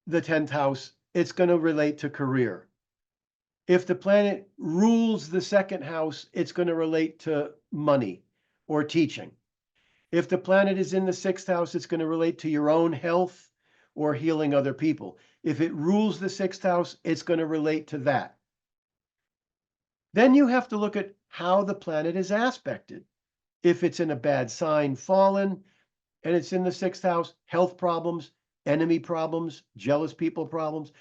the 10th house, it's going to relate to career. If the planet rules the second house, it's going to relate to money or teaching. If the planet is in the 6th house, it's going to relate to your own health or healing other people. If it rules the 6th house, it's going to relate to that. Then you have to look at how the planet is aspected. If it's in a bad sign, fallen, and it's in the 6th house, health problems, enemy problems, jealous people problems.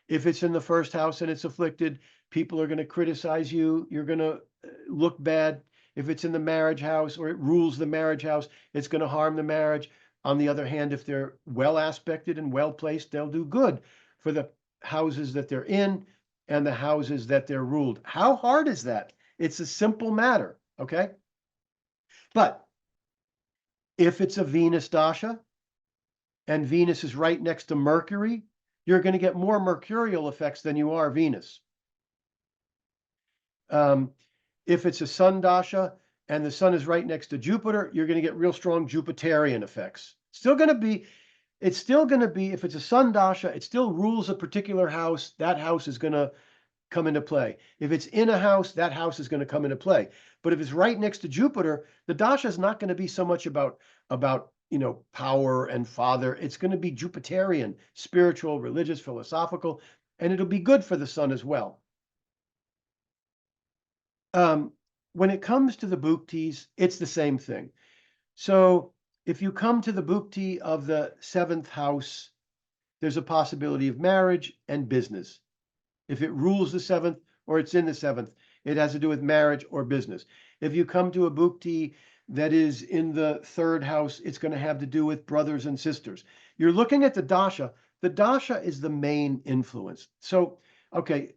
If it's in the 1st house and it's afflicted, people are going to criticize you. You're going to look bad. If it's in the marriage house or it rules the marriage house, it's going to harm the marriage. On the other hand, if they're well aspected and well placed, they'll do good for the houses that they're in and the houses that they're ruled. How hard is that? It's a simple matter, okay? But if it's a Venus dasha and Venus is right next to Mercury, you're going to get more mercurial effects than you are Venus. If it's a Sun dasha and the Sun is right next to Jupiter, you're going to get real strong Jupiterian effects. It's still going to be, if it's a Sun dasha, it still rules a particular house. That house is going to come into play. If it's in a house, that house is going to come into play. But if it's right next to Jupiter, the dasha is not going to be so much about power and father. It's going to be Jupiterian, spiritual, religious, philosophical, and it'll be good for the Sun as well. When it comes to the bhuktis, it's the same thing. So if you come to the bhukti of the 7th house, there's a possibility of marriage and business. If it rules the 7th or it's in the 7th, it has to do with marriage or business. If you come to a bhukti that is in the 3rd house, it's going to have to do with brothers and sisters. You're looking at the dasha. The dasha is the main influence. So, okay,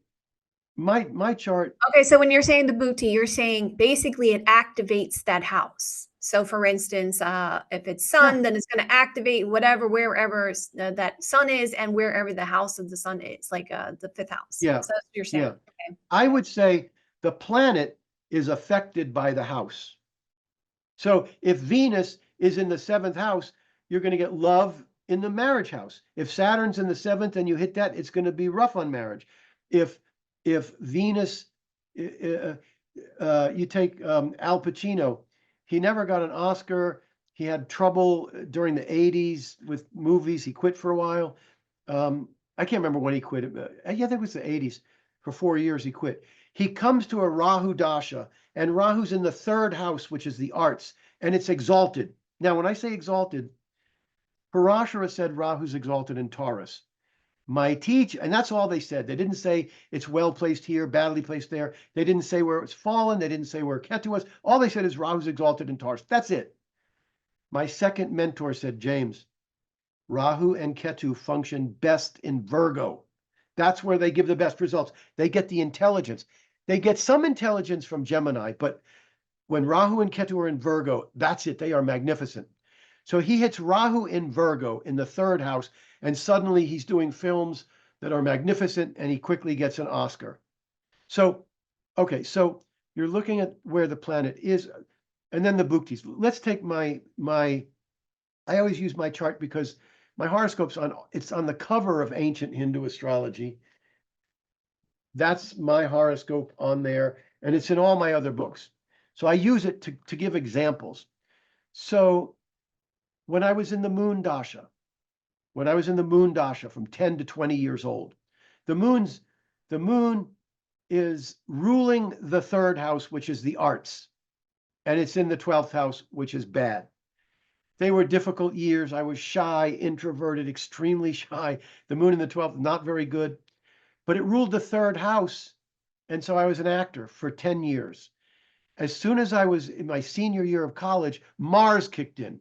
my chart.
Okay, so when you're saying the bhukti, you're saying basically it activates that house. So for instance, if it's sun,
Yeah,
then it's going to activate wherever that sun is and wherever the house of the sun is, like the 5th house.
yeah,
So that's what you're saying.
yeah.
Okay.
I would say the planet is affected by the house. So if Venus is in the 7th house, you're going to get love in the marriage house. If Saturn's in the 7th and you hit that, it's going to be rough on marriage. If Venus, you take Al Pacino, he never got an Oscar. He had trouble during the 80s with movies. He quit for a while. I can't remember when he quit. Yeah, I think it was the 80s. For 4 years, he quit. He comes to a Rahu Dasha, and Rahu's in the third house, which is the arts, and it's exalted. Now, when I say exalted, Parashara said Rahu's exalted in Taurus. My teacher, and that's all they said. They didn't say it's well placed here, badly placed there. They didn't say where it's fallen. They didn't say where Ketu was. All they said is Rahu's exalted in Taurus. That's it. My second mentor said, James, Rahu and Ketu function best in Virgo. That's where they give the best results. They get the intelligence. They get some intelligence from Gemini, but when Rahu and Ketu are in Virgo, that's it. They are magnificent. So he hits Rahu in Virgo in the third house, and suddenly he's doing films that are magnificent, and he quickly gets an Oscar. So, okay, so you're looking at where the planet is, and then the Bhuktis. Let's take my I always use my chart because my horoscope's it's on the cover of Ancient Hindu Astrology. That's my horoscope on there, and it's in all my other books. So I use it to give examples. So when I was in the moon dasha from 10 to 20 years old, the moon is ruling the third house, which is the arts, and it's in the 12th house, which is bad. They were difficult years. I was shy, introverted, extremely shy. The moon in the 12th, not very good, but it ruled the third house, and so I was an actor for 10 years. As soon as I was in my senior year of college, Mars kicked in.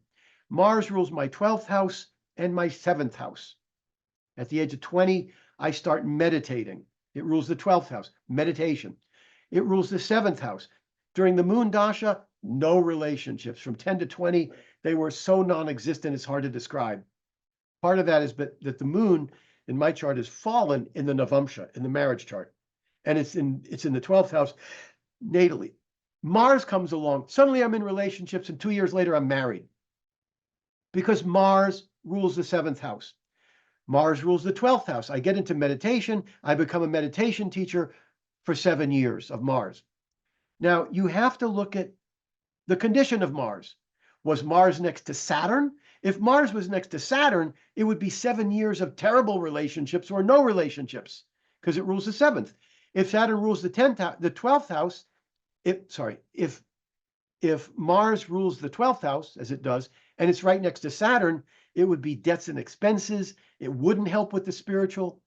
Mars rules my 12th house and my 7th house. At the age of 20, I start meditating. It rules the 12th house, meditation. It rules the 7th house. During the moon dasha, no relationships. From 10 to 20, they were so non-existent, it's hard to describe. Part of that is that the moon in my chart is fallen in the Navamsha, in the marriage chart. And it's in the 12th house natally. Mars comes along. Suddenly I'm in relationships, and 2 years later I'm married. Because Mars rules the 7th house. Mars rules the 12th house. I get into meditation. I become a meditation teacher for 7 years of Mars. Now, you have to look at the condition of Mars. Was Mars next to Saturn? If Mars was next to Saturn, it would be 7 years of terrible relationships or no relationships, because it rules the 7th. If Saturn rules the 12th house, if Mars rules the 12th house, as it does, and it's right next to Saturn, it would be debts and expenses. It wouldn't help with the spiritual.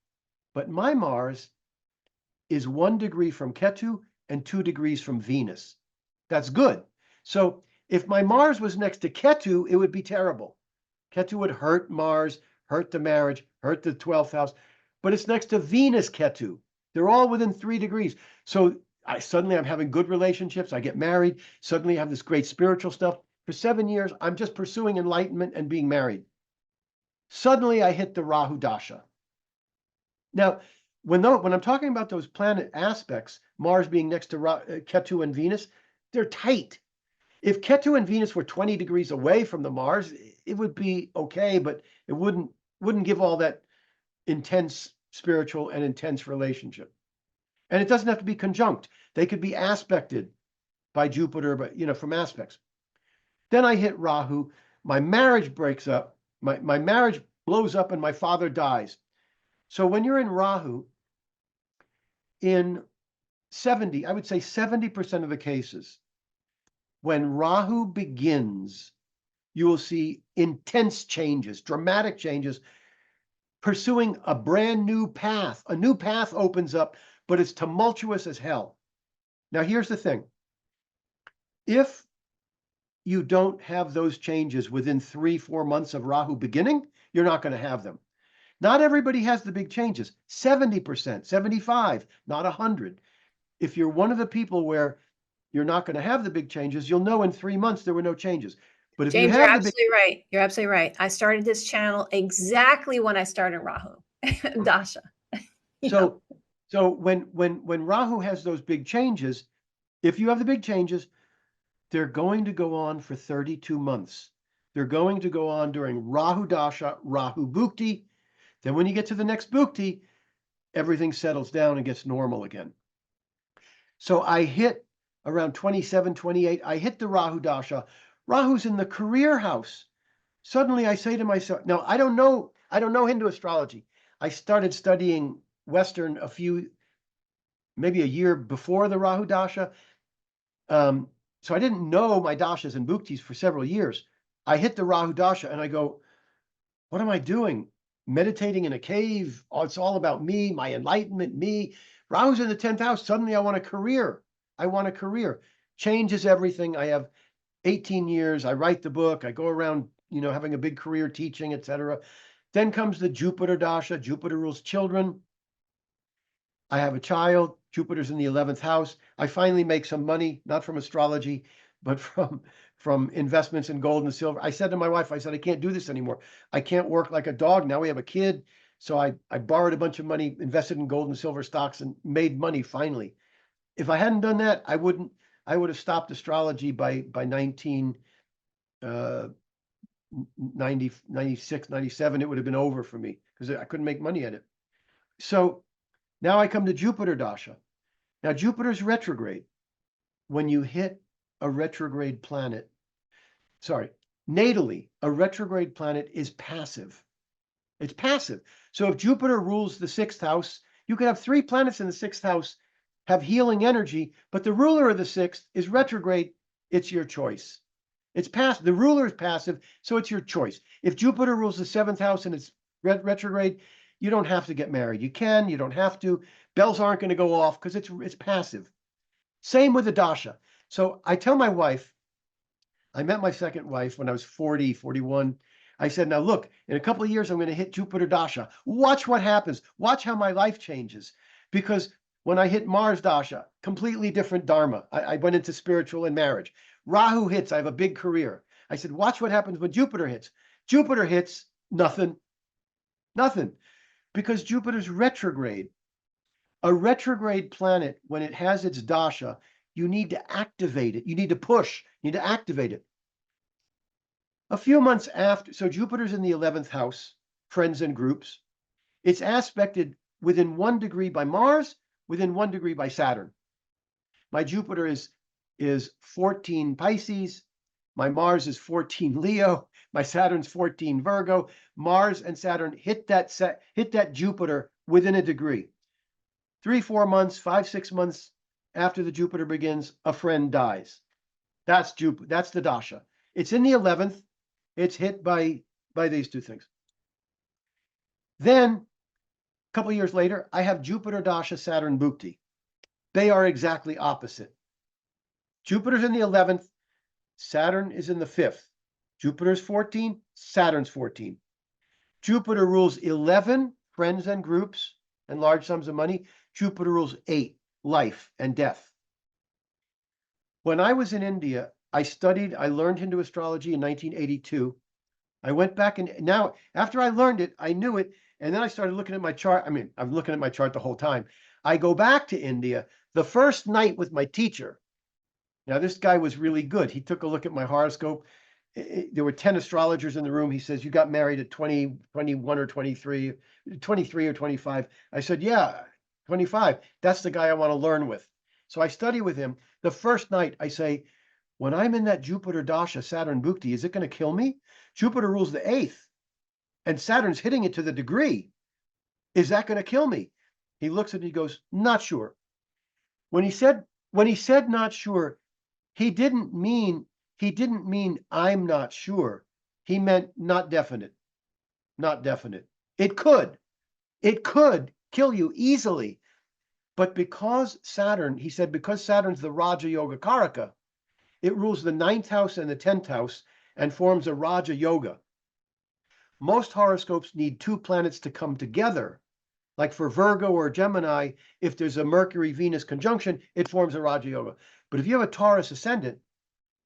But my Mars is 1 degree from Ketu and 2 degrees from Venus. That's good. So if my Mars was next to Ketu, it would be terrible. Ketu would hurt Mars, hurt the marriage, hurt the 12th house. But it's next to Venus Ketu. They're all within 3 degrees. So suddenly I'm having good relationships. I get married. Suddenly I have this great spiritual stuff. For 7 years, I'm just pursuing enlightenment and being married. Suddenly I hit the Rahu Dasha. Now, when I'm talking about those planet aspects, Mars being next to Ketu and Venus, they're tight. If Ketu and Venus were 20 degrees away from the Mars, it would be okay, but it wouldn't give all that intense spiritual and intense relationship. And it doesn't have to be conjunct. They could be aspected by Jupiter, but from aspects. Then I hit Rahu. My marriage breaks up. My marriage blows up, and my father dies. So when you're in Rahu, in 70% of the cases, when Rahu begins, you will see intense changes, dramatic changes, pursuing a brand new path. A new path opens up, but it's tumultuous as hell. Now, here's the thing. If you don't have those changes within 3-4 months of Rahu beginning, you're not going to have them. Not everybody has the big changes. 70%, 75%, not 100%. If you're one of the people where you're not going to have the big changes, you'll know in 3 months there were no changes. But if
James,
you
you're
have
absolutely right. You're absolutely right. I started this channel exactly when I started Rahu Dasha.
So when Rahu has those big changes, if you have the big changes, they're going to go on for 32 months. They're going to go on during Rahu Dasha, Rahu Bhukti. Then when you get to the next Bhukti, everything settles down and gets normal again. So I hit around 27, 28, I hit the Rahu Dasha. Rahu's in the career house. Suddenly I say to myself, now I don't know Hindu astrology. I started studying Western maybe a year before the Rahu Dasha. So I didn't know my dashas and bhuktis for several years. I hit the Rahu Dasha and I go, what am I doing? Meditating in a cave. Oh, it's all about me, my enlightenment, me. Rahu's in the 10th house. Suddenly I want a career. Changes everything. I have 18 years. I write the book. I go around, having a big career teaching, etc. Then comes the Jupiter Dasha. Jupiter rules children. I have a child. Jupiter's in the 11th house. I finally make some money, not from astrology, but from investments in gold and silver. I said to my wife, I can't do this anymore. I can't work like a dog. Now we have a kid. So I borrowed a bunch of money, invested in gold and silver stocks, and made money finally. If I hadn't done that, I would have stopped astrology by 96, 97. It would have been over for me because I couldn't make money at it. So now I come to Jupiter Dasha. Now Jupiter's retrograde. When you hit a retrograde planet, natally, a retrograde planet is passive. It's passive. So if Jupiter rules the 6th house, you could have 3 planets in the 6th house have healing energy, but the ruler of the 6th is retrograde. It's your choice. It's passive. The ruler is passive, so it's your choice. If Jupiter rules the 7th house and it's retrograde, you don't have to get married. You don't have to. Bells aren't going to go off because it's passive. Same with the dasha. So I tell my wife, I met my second wife when I was 40, 41. I said, now look, in a couple of years, I'm going to hit Jupiter Dasha. Watch what happens. Watch how my life changes. Because when I hit Mars Dasha, completely different dharma. I went into spiritual and marriage. Rahu hits, I have a big career. I said, watch what happens when Jupiter hits. Jupiter hits, nothing. Because Jupiter's retrograde. A retrograde planet, when it has its dasha, you need to activate it. You need to push. You need to activate it. A few months after, so Jupiter's in the 11th house, friends and groups. It's aspected within 1 degree by Mars, within 1 degree by Saturn. My Jupiter is 14 Pisces. My Mars is 14 Leo. My Saturn's 14 Virgo. Mars and Saturn hit that Jupiter within a degree. 3, 4 months, 5, 6 months after the Jupiter begins, a friend dies. That's Jupiter. That's the dasha. It's in the 11th. It's hit by these 2 things. Then, a couple of years later, I have Jupiter dasha, Saturn bhukti. They are exactly opposite. Jupiter's in the 11th. Saturn is in the 5th. Jupiter's 14. Saturn's 14. Jupiter rules 11, friends and groups, and large sums of money. Jupiter rules 8, life and death. When I was in India, I learned Hindu astrology in 1982. I went back and now, after I learned it, I knew it. And then I started looking at my chart. I mean, I'm looking at my chart the whole time. I go back to India the first night with my teacher. Now, this guy was really good. He took a look at my horoscope. There were 10 astrologers in the room. He says, you got married at 20, 21 or 23 or 25. I said, yeah, 25. That's the guy I want to learn with. So I study with him. The first night I say, when I'm in that Jupiter Dasha, Saturn Bhukti, is it going to kill me? Jupiter rules the 8th and Saturn's hitting it to the degree. Is that going to kill me? He looks at it, he goes, not sure. When he said not sure, he didn't mean I'm not sure. He meant not definite. Not definite. It could kill you easily. But because Saturn, he said, because Saturn's the Raja Yoga Karaka, it rules the 9th house and the 10th house and forms a Raja Yoga. Most horoscopes need 2 planets to come together. Like for Virgo or Gemini, if there's a Mercury-Venus conjunction, it forms a Raja Yoga. But if you have a Taurus ascendant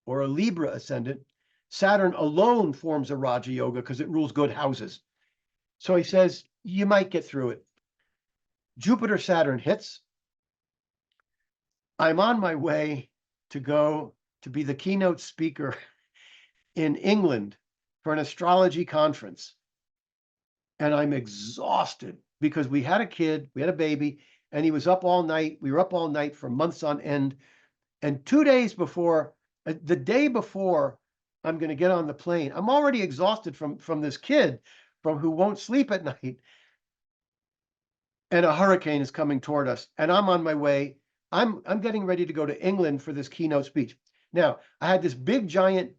or a Libra ascendant, Saturn alone forms a Raja Yoga because it rules good houses. So he says, you might get through it. Jupiter-Saturn hits. I'm on my way to go to be the keynote speaker in England for an astrology conference. And I'm exhausted because we had a kid, we had a baby, and he was up all night. We were up all night for months on end. And 2 days before, the day before I'm going to get on the plane. I'm already exhausted from this kid from who won't sleep at night. And a hurricane is coming toward us, and I'm on my way. I'm getting ready to go to England for this keynote speech. Now, I had this big giant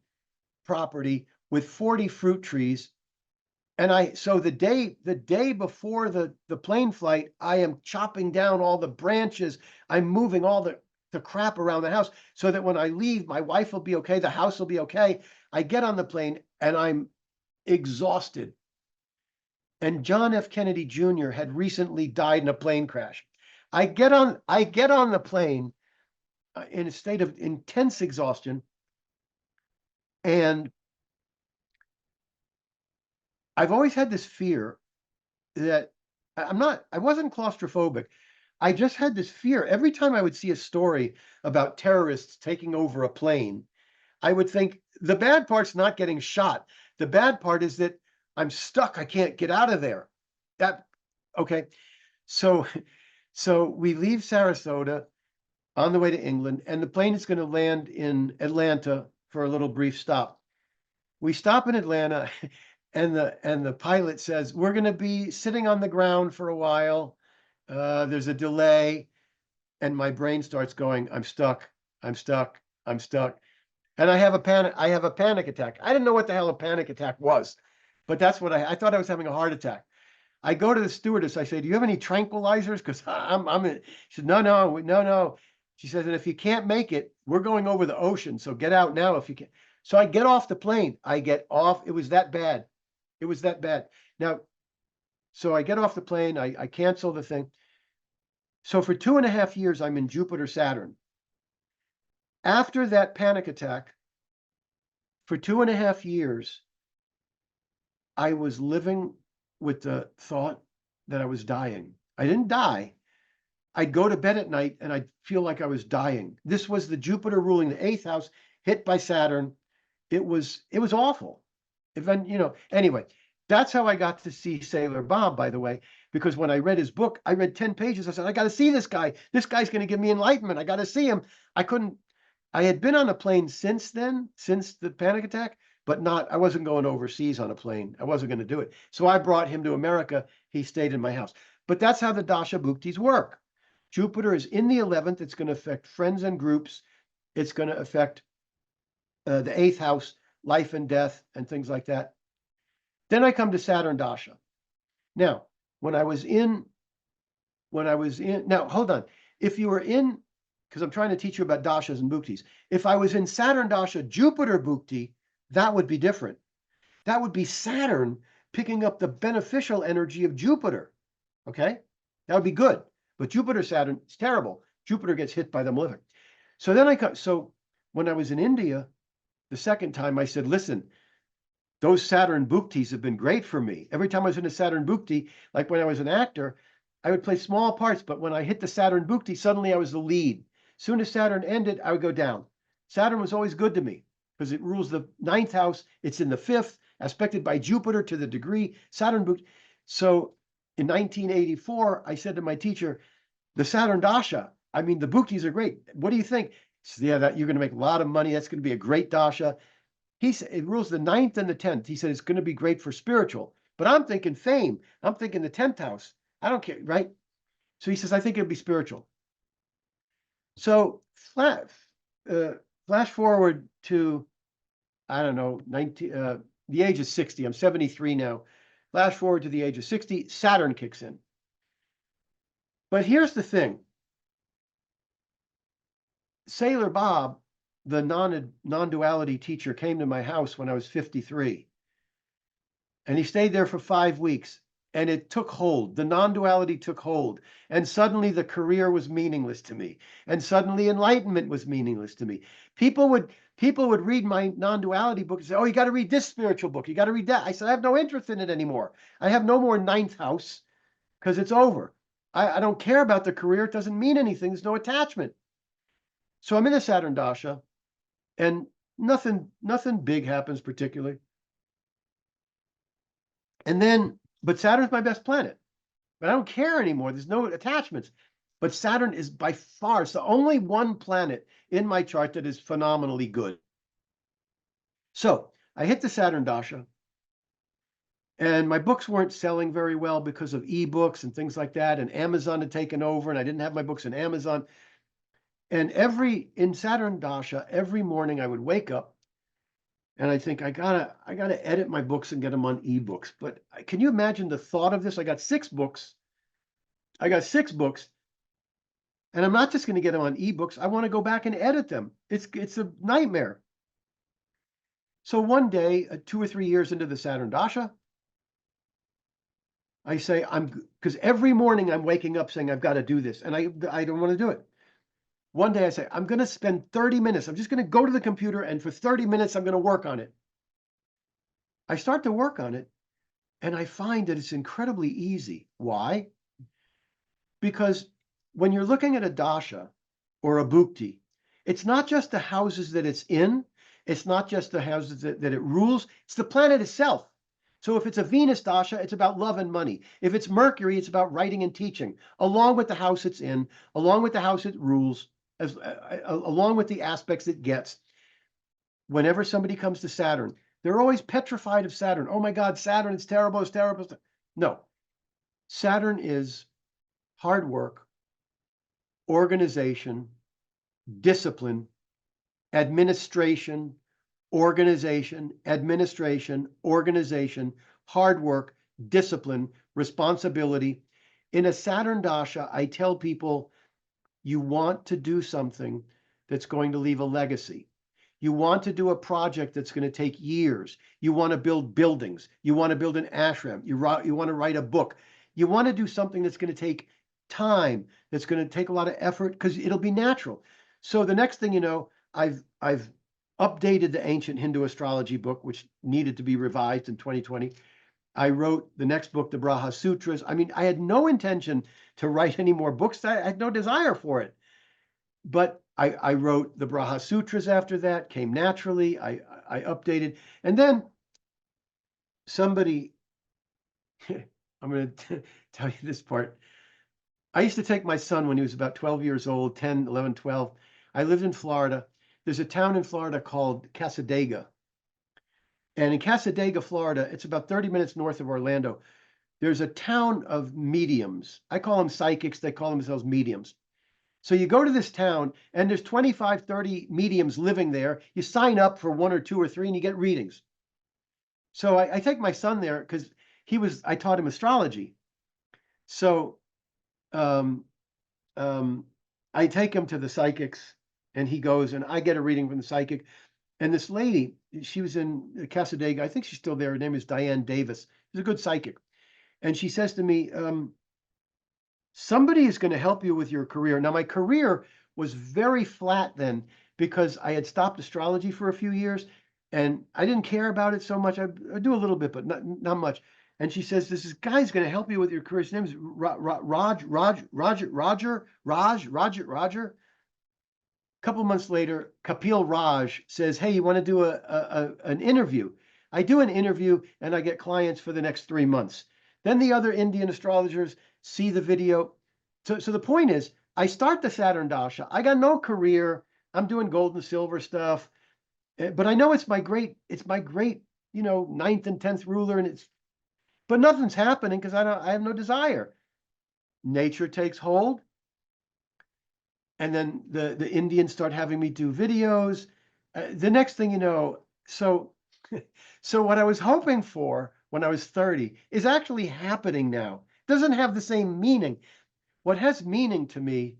property with 40 fruit trees. And so the day before the plane flight, I am chopping down all the branches. I'm moving all the crap around the house so that when I leave, my wife will be okay, the house will be okay. I get on the plane and I'm exhausted. And John F. Kennedy Jr. had recently died in a plane crash. I get on the plane in a state of intense exhaustion, and I've always had this fear that I wasn't claustrophobic. I just had this fear. Every time I would see a story about terrorists taking over a plane, I would think the bad part's not getting shot. The bad part is that I'm stuck. I can't get out of there. Okay. So we leave Sarasota on the way to England, and the plane is going to land in Atlanta for a little brief stop. We stop in Atlanta, and the pilot says, we're going to be sitting on the ground for a while. There's a delay, and my brain starts going, I'm stuck, I'm stuck, I'm stuck. And I have a panic attack. I didn't know what the hell a panic attack was, but that's what I thought I was having a heart attack. I go to the stewardess. I say, do you have any tranquilizers? Because I'm in. She said, no. She says, and if you can't make it, we're going over the ocean. So get out now if you can. So I get off the plane. I get off. It was that bad. It was that bad. Now, so I get off the plane. I cancel the thing. So for 2.5 years, I'm in Jupiter, Saturn. After that panic attack, for 2.5 years, I was living with the thought that I was dying. I didn't die. I'd go to bed at night and I'd feel like I was dying. This was the Jupiter ruling the 8th house, hit by Saturn. It was awful. Anyway, that's how I got to see Sailor Bob, by the way, because when I read his book, I read 10 pages. I said, I got to see this guy. This guy's going to give me enlightenment. I got to see him. I had been on a plane since then, since the panic attack, but I wasn't going overseas on a plane. I wasn't going to do it. So I brought him to America. He stayed in my house. But that's how the Dasha Bhuktis work. Jupiter is in the 11th. It's going to affect friends and groups. It's going to affect the 8th house, life and death, and things like that. Then I come to Saturn Dasha. Now, now, hold on. If you were in, because I'm trying to teach you about dashas and bhuktis. If I was in Saturn Dasha, Jupiter Bhukti, that would be different. That would be Saturn picking up the beneficial energy of Jupiter. Okay? That would be good. But Jupiter, Saturn, it's terrible. Jupiter gets hit by the malefic. So when I was in India, the second time I said, listen, those Saturn Bhuktis have been great for me. Every time I was in a Saturn Bhukti, like when I was an actor, I would play small parts, but when I hit the Saturn Bhukti, suddenly I was the lead. Soon as Saturn ended, I would go down. Saturn was always good to me because it rules the 9th house. It's in the 5th, aspected by Jupiter to the degree. Saturn Bhukti. So in 1984, I said to my teacher, the Saturn Dasha, the Bhuktis are great. What do you think? He said, yeah, you're going to make a lot of money. That's going to be a great Dasha. He said it rules the 9th and the 10th. He said it's going to be great for spiritual. But I'm thinking fame. I'm thinking the 10th house. I don't care, right? So he says, I think it'll be spiritual. So flash forward to, I don't know, the age of 60. I'm 73 now. Flash forward to the age of 60, Saturn kicks in. But here's the thing. Sailor Bob, the non-duality teacher, came to my house when I was 53. And he stayed there for 5 weeks. And it took hold. The non-duality took hold. And suddenly the career was meaningless to me. And suddenly enlightenment was meaningless to me. People would read my non-duality book and say, oh, you got to read this spiritual book. You got to read that. I said, I have no interest in it anymore. I have no more 9th house because it's over. I don't care about the career. It doesn't mean anything. There's no attachment. So I'm in a Saturn Dasha, and nothing big happens particularly. But Saturn's my best planet. But I don't care anymore. There's no attachments. But Saturn is by far, it's the only one planet in my chart that is phenomenally good. So I hit the Saturn Dasha, and my books weren't selling very well because of ebooks and things like that. And Amazon had taken over, and I didn't have my books in Amazon. And in Saturn Dasha, every morning I would wake up and I think I gotta edit my books and get them on ebooks. But can you imagine the thought of this? I got six books. And I'm not just going to get them on ebooks. I want to go back and edit them. It's a nightmare. So one day, 2 or 3 years into the Saturn Dasha, I say because every morning I'm waking up saying I've got to do this, and I don't want to do it. One day I say I'm going to spend 30 minutes. I'm just going to go to the computer, and for 30 minutes I'm going to work on it. I start to work on it, and I find that it's incredibly easy. Why? Because when you're looking at a dasha or a bhukti, it's not just the houses that it's in, it's not just the houses that it rules, it's the planet itself. So if it's a Venus dasha, it's about love and money. If it's Mercury, it's about writing and teaching, along with the house it's in, along with the house it rules, along with the aspects it gets. Whenever somebody comes to Saturn, they're always petrified of Saturn. Oh my God, Saturn, it's terrible, it's terrible. No, Saturn is hard work, organization, discipline, administration, organization, hard work, discipline, responsibility. In a Saturn Dasha, I tell people, you want to do something that's going to leave a legacy. You want to do a project that's going to take years. You want to build buildings. You want to build an ashram. You want to write a book. You want to do something that's going to take time, that's going to take a lot of effort, because it'll be natural. So the next thing you know, I've updated the ancient Hindu astrology book, which needed to be revised in 2020. I wrote the next book, the Braha Sutras. I mean, I had no intention to write any more books. I had no desire for it. But I wrote the Braha Sutras after that, came naturally. I updated. And then somebody, I'm going to tell you this part. I used to take my son when he was about 12 years old, 10, 11, 12. I lived in Florida. There's a town in Florida called Casadega. And in Casadega, Florida, it's about 30 minutes north of Orlando. There's a town of mediums. I call them psychics. They call themselves mediums. So you go to this town, and there's 25, 30 mediums living there. You sign up for 1 or 2 or 3, and you get readings. So I take my son there because I taught him astrology. So I take him to the psychics, and he goes, and I get a reading from the psychic. And this lady, she was in Casadega. I think she's still there. Her name is Diane Davis. She's a good psychic. And she says to me, somebody is going to help you with your career. Now, my career was very flat then because I had stopped astrology for a few years, and I didn't care about it so much. I do a little bit, but not much. And she says, this guy's going to help you with your career. His name is Roger. A couple of months later, Kapil Raj says, hey, you want to do an interview? I do an interview, and I get clients for the next 3 months. Then the other Indian astrologers see the video. So the point is, I start the Saturn Dasha. I got no career. I'm doing gold and silver stuff. But I know it's my great, ninth and 10th ruler, but nothing's happening because I have no desire. Nature takes hold. And then the Indians start having me do videos. The next thing you know, so what I was hoping for when I was 30 is actually happening now. It doesn't have the same meaning. What has meaning to me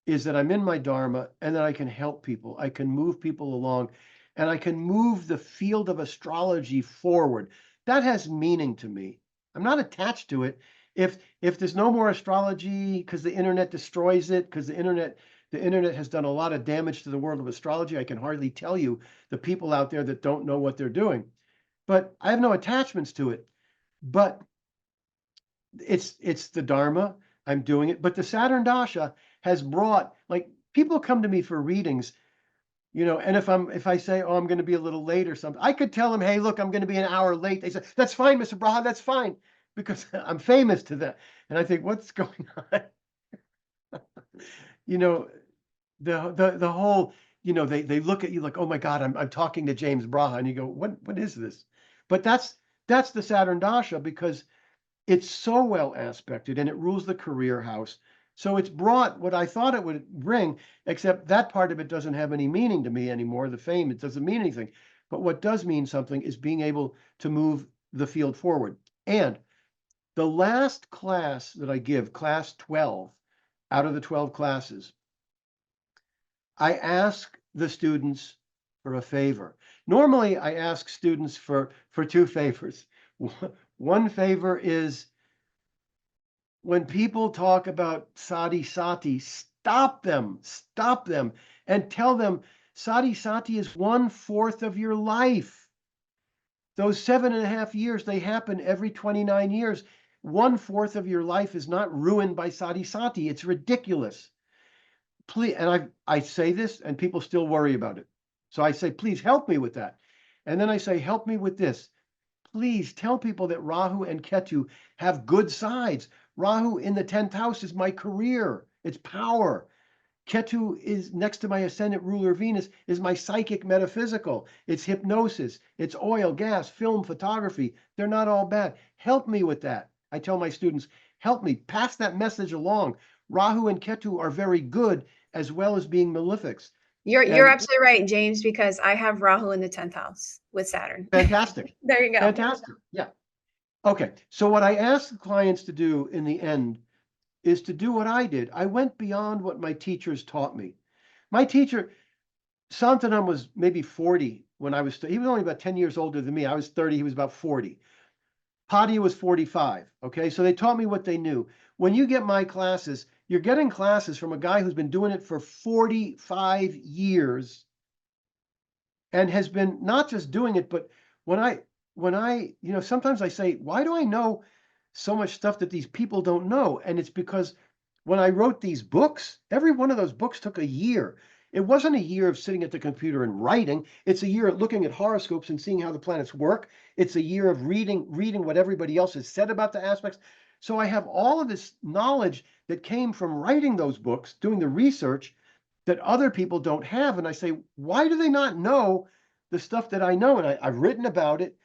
is that I'm in my Dharma and that I can help people. I can move people along, and I can move the field of astrology forward. That has meaning to me. I'm not attached to it. If there's no more astrology because the internet destroys it, because the internet has done a lot of damage to the world of astrology, I can hardly tell you the people out there that don't know what they're doing. But I have no attachments to it. But it's the Dharma. I'm doing it. But the Saturn Dasha has brought, like, people come to me for readings, and if I say, oh, I'm going to be a little late or something, I could tell them, hey, look, I'm going to be an hour late. They say, that's fine, Mr. Braha, that's fine, because I'm famous to them. And I think, what's going on? The whole, they look at you like, oh my God, I'm talking to James Braha, and you go, what is this? But that's the Saturn Dasha, because it's so well aspected and it rules the career house. So it's brought what I thought it would bring, except that part of it doesn't have any meaning to me anymore. The fame, it doesn't mean anything. But what does mean something is being able to move the field forward. And the last class that I give, class 12, out of the 12 classes, I ask the students for a favor. Normally, I ask students for two favors. One favor is, when people talk about sati sati, stop them, and tell them sati sati is 1/4 of your life. Those 7.5 years, they happen every 29 years. 1/4 of your life is not ruined by sati sati. It's ridiculous. Please, and I say this, and people still worry about it. So I say, please help me with that. And then I say, help me with this. Please tell people that Rahu and Ketu have good sides. Rahu in the 10th house is my career, it's power. Ketu is next to my ascendant ruler Venus, is my psychic metaphysical. It's hypnosis, it's oil, gas, film, photography. They're not all bad. Help me with that. I tell my students, help me pass that message along. Rahu and Ketu are very good, as well as being malefics.
You're absolutely right, James, because I have Rahu in the 10th house with Saturn.
Fantastic.
There you go.
Fantastic. Yeah. Okay. So what I ask the clients to do in the end is to do what I did. I went beyond what my teachers taught me. My teacher, Santanam, was maybe 40 when I was, he was only about 10 years older than me. I was 30, he was about 40. Padi was 45. Okay. So they taught me what they knew. When you get my classes, you're getting classes from a guy who's been doing it for 45 years and has been not just doing it, but when I, sometimes I say, why do I know so much stuff that these people don't know? And it's because when I wrote these books, every one of those books took a year. It wasn't a year of sitting at the computer and writing. It's a year of looking at horoscopes and seeing how the planets work. It's a year of reading what everybody else has said about the aspects. So I have all of this knowledge that came from writing those books, doing the research that other people don't have. And I say, why do they not know the stuff that I know? And I've written about it,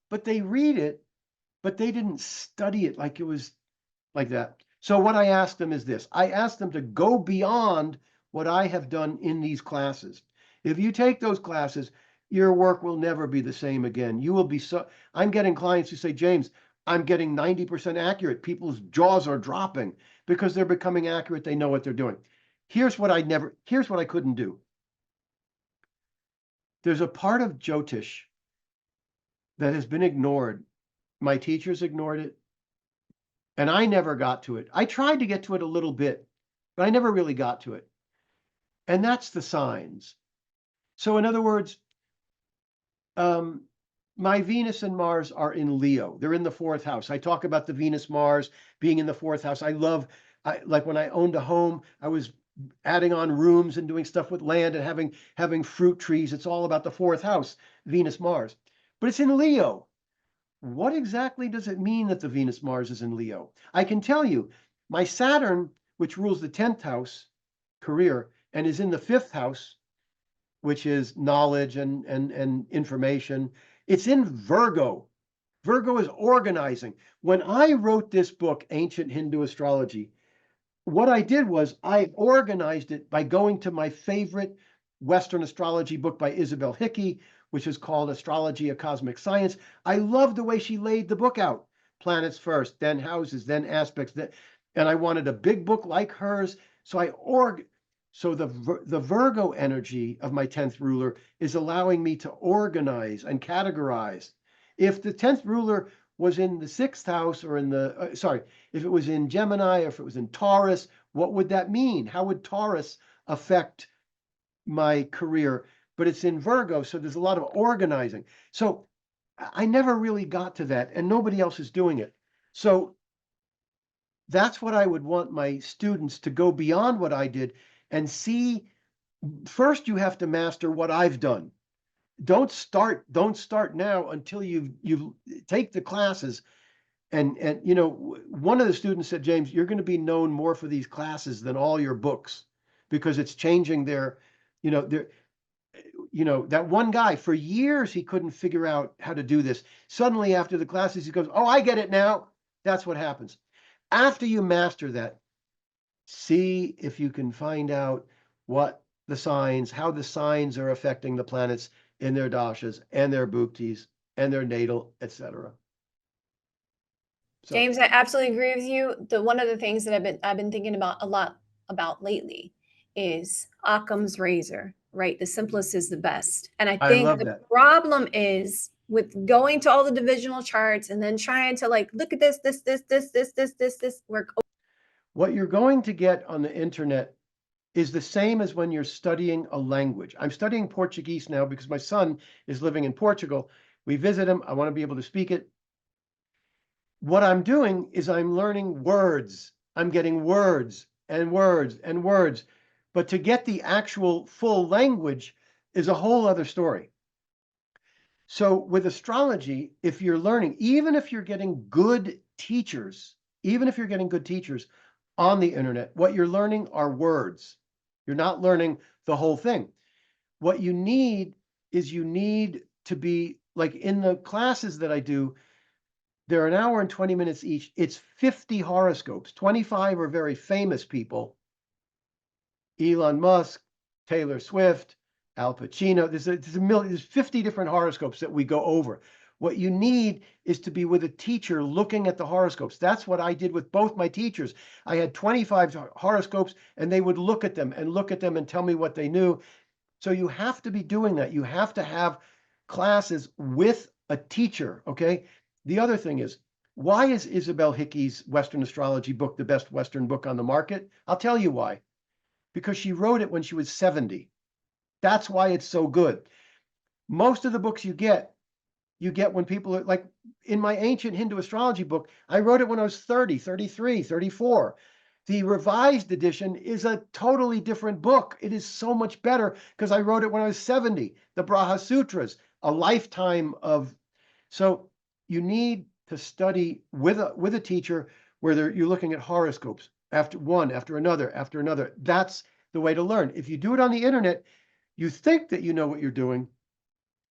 but they read it, but they didn't study it like it was like that. So what I asked them is this. I asked them to go beyond what I have done in these classes. If you take those classes, your work will never be the same again. You will be so, I'm getting clients who say, James, I'm getting 90% accurate. People's jaws are dropping because they're becoming accurate. They know what they're doing. Here's what I couldn't do. There's a part of Jyotish that has been ignored. My teachers ignored it, and I never got to it. I tried to get to it a little bit, but I never really got to it. And that's the signs. So in other words, my Venus and Mars are in Leo. They're in the 4th house. I talk about the Venus Mars being in the 4th house. Like when I owned a home, I was adding on rooms and doing stuff with land and having fruit trees. It's all about the 4th house, Venus Mars. But it's in Leo. What exactly does it mean that the Venus Mars is in Leo? I can tell you, my Saturn, which rules the 10th house, career, and is in the 5th house, which is knowledge and information, it's in Virgo. Virgo is organizing. When I wrote this book, Ancient Hindu Astrology, what I did was I organized it by going to my favorite Western astrology book by Isabel Hickey, which is called Astrology, a Cosmic Science. I love the way she laid the book out. Planets first, then houses, then aspects. And I wanted a big book like hers. So the Virgo energy of my 10th ruler is allowing me to organize and categorize. If the 10th ruler was in the 6th house, or if it was in Gemini, or if it was in Taurus, what would that mean? How would Taurus affect my career? But it's in Virgo, so there's a lot of organizing. So I never really got to that, and nobody else is doing it. So that's what I would want my students to go beyond what I did and see. First, you have to master what I've done. Don't start now until you take the classes. And one of the students said, James, you're going to be known more for these classes than all your books, because it's changing you know, that one guy, for years, he couldn't figure out how to do this. Suddenly, after the classes, he goes, oh, I get it now. That's what happens. After you master that, see if you can find out what the signs, how the signs are affecting the planets in their dashas and their bhuktis and their natal, etc. So,
James, I absolutely agree with you. One of the things that I've been thinking about a lot about lately is Occam's razor, right? The simplest is the best. And I
I
think
love
the
that.
problem is with going to all the divisional charts and then trying to like look at this work.
What you're going to get on the internet is the same as when you're studying a language. I'm studying Portuguese now because my son is living in Portugal. We visit him. I want to be able to speak it. What I'm doing is I'm learning words. I'm getting words and words and words. But to get the actual full language is a whole other story. So with astrology, if you're learning, even if you're getting good teachers, even if you're getting good teachers on the internet, what you're learning are words. You're not learning the whole thing. What you need is you need to be like in the classes that I do, they're an hour and 20 minutes each. It's 50 horoscopes. 25 are very famous people. Elon Musk, Taylor Swift, Al Pacino. There's 50 different horoscopes that we go over. What you need is to be with a teacher looking at the horoscopes. That's what I did with both my teachers. I had 25 horoscopes and they would look at them and tell me what they knew. So you have to be doing that. You have to have classes with a teacher, okay? The other thing is, why is Isabel Hickey's Western astrology book the best Western book on the market? I'll tell you why. Because she wrote it when she was 70. That's why it's so good. Most of the books you get when people are like in my ancient Hindu astrology book, I wrote it when I was 30, 33, 34. The revised edition is a totally different book. It is so much better because I wrote it when I was 70. The Braha Sutras, a lifetime of. So you need to study with a teacher where you're looking at horoscopes after one, after another, after another. That's the way to learn. If you do it on the internet, you think that you know what you're doing,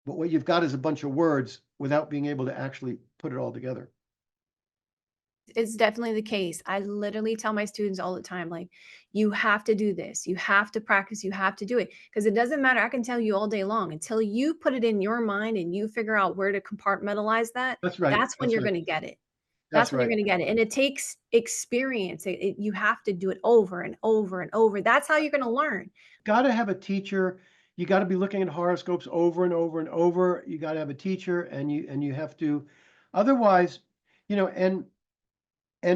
but what you've got is a bunch of words without being able to actually put it all together.
It's definitely the case. I literally tell my students all the time, like, you have to do this. You have to practice. You have to do it. Because it doesn't matter. I can tell you all day long until you put it in your mind and you figure out where to compartmentalize that.
That's right.
That's when
That's
you're
right.
going to get it. That's
That's
when you're
right.
going to get it. And it takes experience. You have to do it over and over and over. That's how you're going to learn.
Got to have a teacher. You got to be looking at horoscopes over and over and over. You got to have a teacher, and you have to. Otherwise, you know, and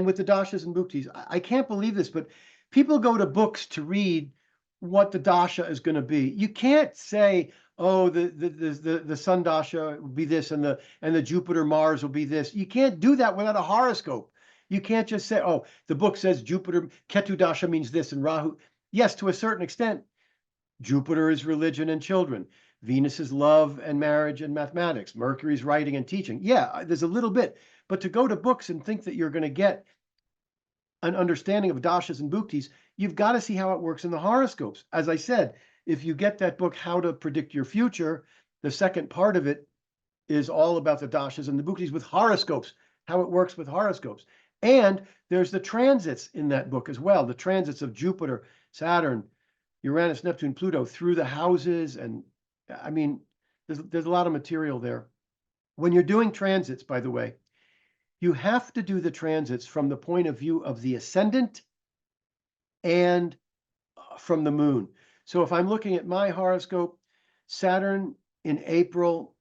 with the dashas and bhuktis, I can't believe this, but people go to books to read what the dasha is going to be. You can't say, oh, the sun dasha will be this, and the Jupiter Mars will be this. You can't do that without a horoscope. You can't just say, oh, the book says Jupiter Ketu dasha means this, and Rahu. Yes, to a certain extent, Jupiter is religion and children. Venus is love and marriage and mathematics. Mercury is writing and teaching. Yeah, there's a little bit. But to go to books and think that you're going to get an understanding of dashas and bhuktis, you've got to see how it works in the horoscopes. As I said, if you get that book, How to Predict Your Future, the second part of it is all about the dashas and the bhuktis with horoscopes, how it works with horoscopes. And there's the transits in that book as well, the transits of Jupiter, Saturn, Uranus, Neptune, Pluto through the houses. And I mean, there's a lot of material there. When you're doing transits, by the way, you have to do the transits from the point of view of the ascendant and from the moon. So if I'm looking at my horoscope, Saturn in April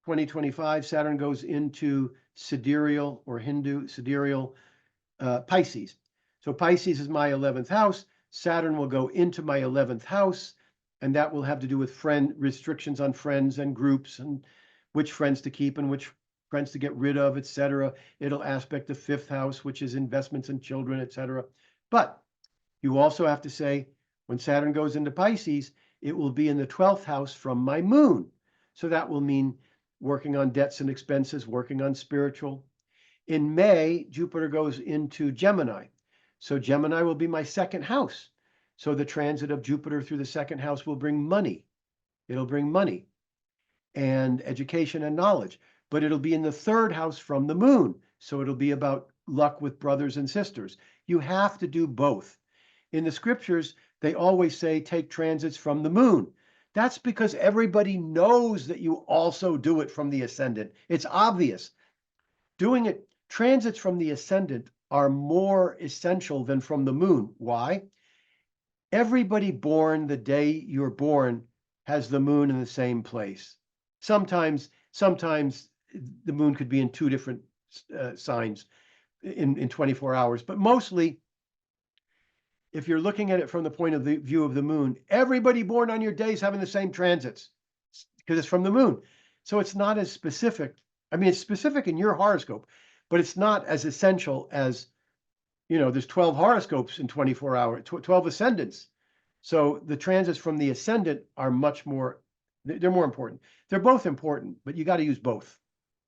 2025, Saturn goes into sidereal or Hindu sidereal Pisces. So Pisces is my 11th house. Saturn will go into my 11th house, and that will have to do with restrictions on friends and groups and which friends to keep and which friends to get rid of, etc. It'll aspect the 5th house, which is investments in children, etc. But you also have to say, when Saturn goes into Pisces, it will be in the 12th house from my moon. So that will mean working on debts and expenses, working on spiritual. In May, Jupiter goes into Gemini. So Gemini will be my 2nd house. So the transit of Jupiter through the 2nd house will bring money. It'll bring money and education and knowledge, but it'll be in the third house from the moon. So it'll be about luck with brothers and sisters. You have to do both. In the scriptures, they always say take transits from the moon. That's because everybody knows that you also do it from the ascendant. It's obvious. Doing it, transits from the ascendant are more essential than from the moon. Why? Everybody born the day you're born has the moon in the same place. Sometimes the moon could be in two different signs in 24 hours, but mostly, if you're looking at it from the point of view of the moon, everybody born on your day is having the same transits because it's from the moon. So it's not as specific. I mean, it's specific in your horoscope, but it's not as essential as, there's 12 horoscopes in 24 hours, 12 ascendants. So the transits from the ascendant are much more, they're more important. They're both important, but you got to use both.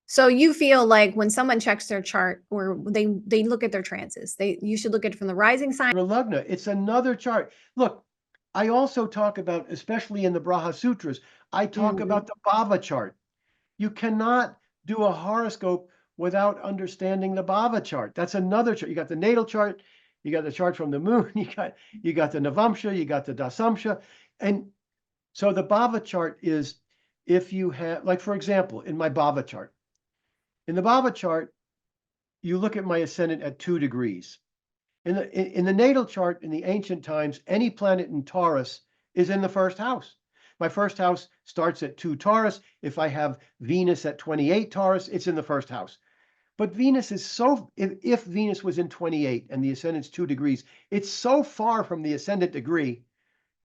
So you feel like when someone checks their chart or they look at their transits, you should look at it from the rising sign.
Lugna, it's another chart. Look, I also talk about, especially in the Braha Sutras, I talk about the Bhava chart. You cannot do a horoscope without understanding the Bhava chart. That's another chart. You got the natal chart, you got the chart from the moon, you got the Navamsha, you got the Dasamsha. And so the Bhava chart is, if you have, like, for example, in my Bhava chart, in the Bhava chart, you look at my ascendant at 2 degrees. In the natal chart, in the ancient times, any planet in Taurus is in the first house. My first house starts at 2 Taurus. If I have Venus at 28 Taurus, it's in the first house. But Venus is so, if Venus was in 28 and the ascendant's 2 degrees, it's so far from the ascendant degree,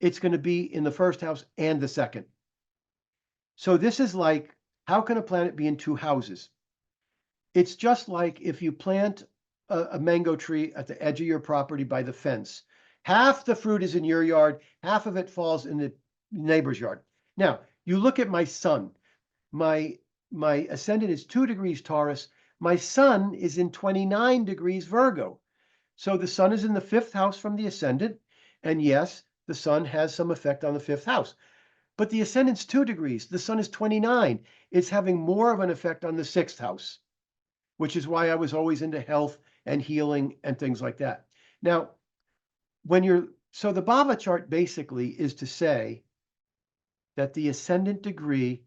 it's going to be in the first house and the second. So this is like, how can a planet be in 2 houses? It's just like if you plant a mango tree at the edge of your property by the fence. Half the fruit is in your yard, half of it falls in the neighbor's yard. Now, you look at my sun. My ascendant is 2 degrees Taurus. My sun is in 29 degrees Virgo. So the sun is in the 5th house from the ascendant. And yes, the sun has some effect on the 5th house. But the ascendant's 2 degrees. The sun is 29. It's having more of an effect on the 6th house, which is why I was always into health and healing and things like that. Now, so the Bhava chart basically is to say that the ascendant degree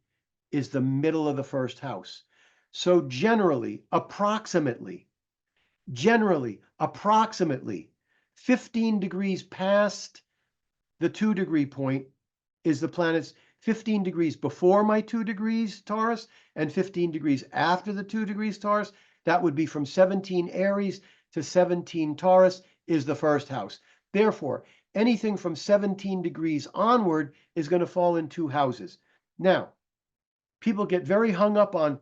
is the middle of the first house. So generally, approximately 15 degrees past the 2 degree point is the planet's 15 degrees before my 2 degrees Taurus and 15 degrees after the 2 degrees Taurus. That would be from 17 Aries to 17 Taurus is the first house. Therefore, anything from 17 degrees onward is going to fall in 2 houses. Now, people get very hung up on,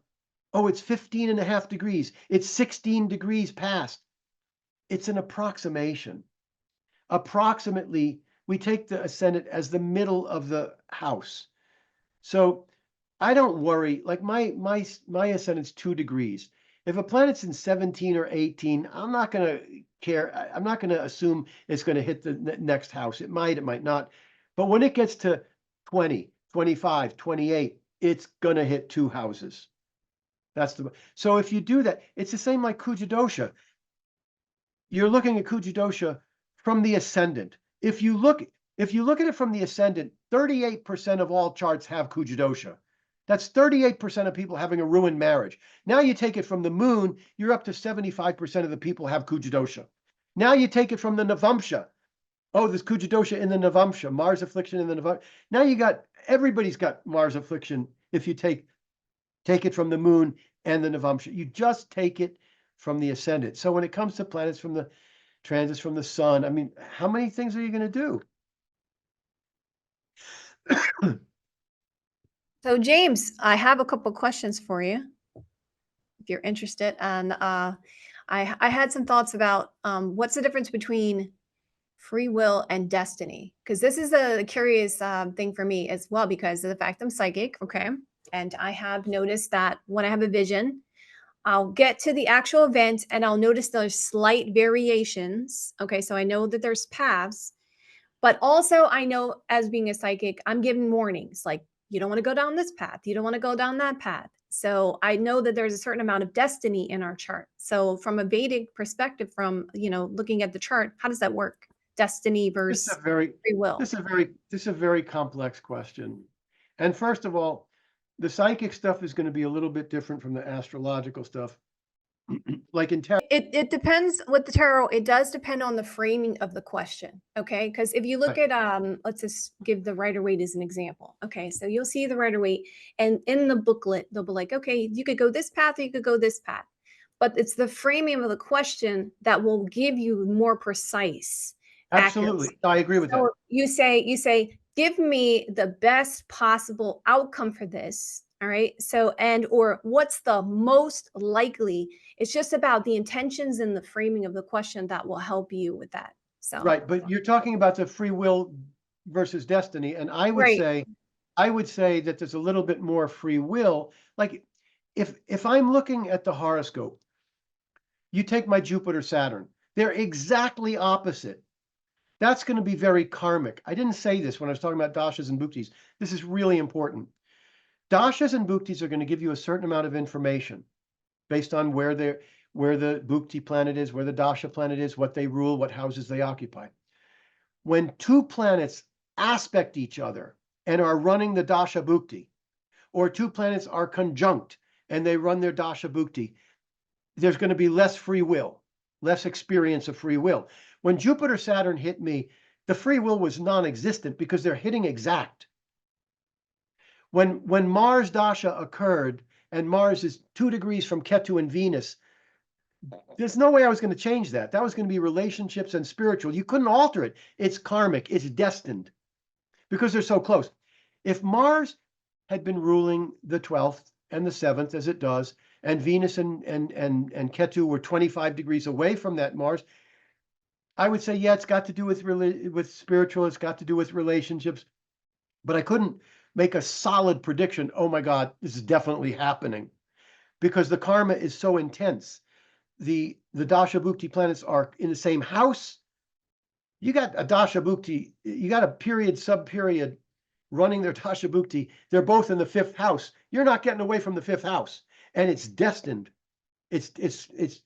oh, it's 15 and a half degrees. It's 16 degrees past. It's an approximation. Approximately, we take the ascendant as the middle of the house. So I don't worry. Like my ascendant's 2 degrees. If a planet's in 17 or 18, I'm not going to care. I'm not going to assume it's going to hit the next house. It might not. But when it gets to 20, 25, 28, it's going to hit 2 houses. So if you do that, it's the same like Kujadosha. You're looking at Kujadosha from the ascendant. If you look at it from the ascendant, 38% of all charts have Kujadosha. That's 38% of people having a ruined marriage. Now you take it from the moon, you're up to 75% of the people have Kujadosha. Now you take it from the Navamsha. Oh, there's Kujadosha in the Navamsha, Mars affliction in the Navamsha. Now everybody's got Mars affliction if you take it from the moon and the Navamsha. You just take it from the ascendant. So when it comes to planets from the transits from the sun, I mean, how many things are you going to do?
So James, I have a couple questions for you, if you're interested. And I had some thoughts about what's the difference between free will and destiny? Because this is a curious thing for me as well, because of the fact I'm psychic, okay? And I have noticed that when I have a vision, I'll get to the actual event and I'll notice there's slight variations. Okay, so I know that there's paths, but also I know as being a psychic, I'm given warnings like you don't want to go down this path. You don't want to go down that path. So I know that there's a certain amount of destiny in our chart. So from a Vedic perspective, from, looking at the chart, how does that work? Destiny
This is
versus
a very,
free will.
this is a very complex question. And first of all, the psychic stuff is going to be a little bit different from the astrological stuff. Like in tarot,
It depends with the tarot. It does depend on the framing of the question. Okay. Because if you look
right.
at let's just give the Rider-Waite as an example. Okay. So you'll see the Rider-Waite, and in the booklet, they'll be like, okay, you could go this path or you could go this path. But it's the framing of the question that will give you more precise accuracy.
Absolutely. I agree with that.
So you say, give me the best possible outcome for this. All right. So, or what's the most likely? It's just about the intentions and the framing of the question that will help you with that. So,
Right. But you're talking about the free will versus destiny. And
right.
I would say that there's a little bit more free will. Like if I'm looking at the horoscope, you take my Jupiter, Saturn, they're exactly opposite. That's going to be very karmic. I didn't say this when I was talking about dashas and bhuktis. This is really important. Dashas and bhuktis are going to give you a certain amount of information based on where the bhukti planet is, where the dasha planet is, what they rule, what houses they occupy. When two planets aspect each other and are running the dasha bhukti, or two planets are conjunct and they run their dasha bhukti, there's going to be less free will, less experience of free will. When Jupiter, Saturn hit me, the free will was non-existent because they're hitting exact. When Mars dasha occurred, and Mars is 2 degrees from Ketu and Venus, there's no way I was going to change that. That was going to be relationships and spiritual. You couldn't alter it. It's karmic. It's destined because they're so close. If Mars had been ruling the 12th and the 7th, as it does, and Venus and Ketu were 25 degrees away from that Mars, I would say, yeah, it's got to do with spiritual. It's got to do with relationships. But I couldn't make a solid prediction. Oh my God, this is definitely happening because the karma is so intense. The dasha bhukti planets are in the same house. You got a dasha bhukti, you got a period, sub-period running their dasha bhukti. They're both in the 5th house. You're not getting away from the 5th house, and it's destined. It's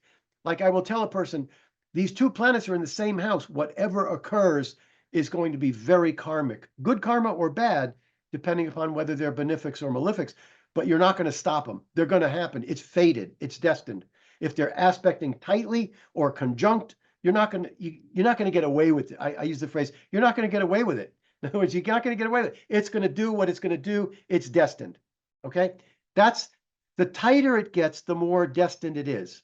like I will tell a person, these two planets are in the same house. Whatever occurs is going to be very karmic, good karma or bad, depending upon whether they're benefics or malefics. But you're not going to stop them. They're going to happen. It's fated. It's destined. If they're aspecting tightly or conjunct, you're not going to get away with it. I use the phrase, you're not going to get away with it. In other words, you're not going to get away with it. It's going to do what it's going to do. It's destined. Okay? That's the tighter it gets, the more destined it is.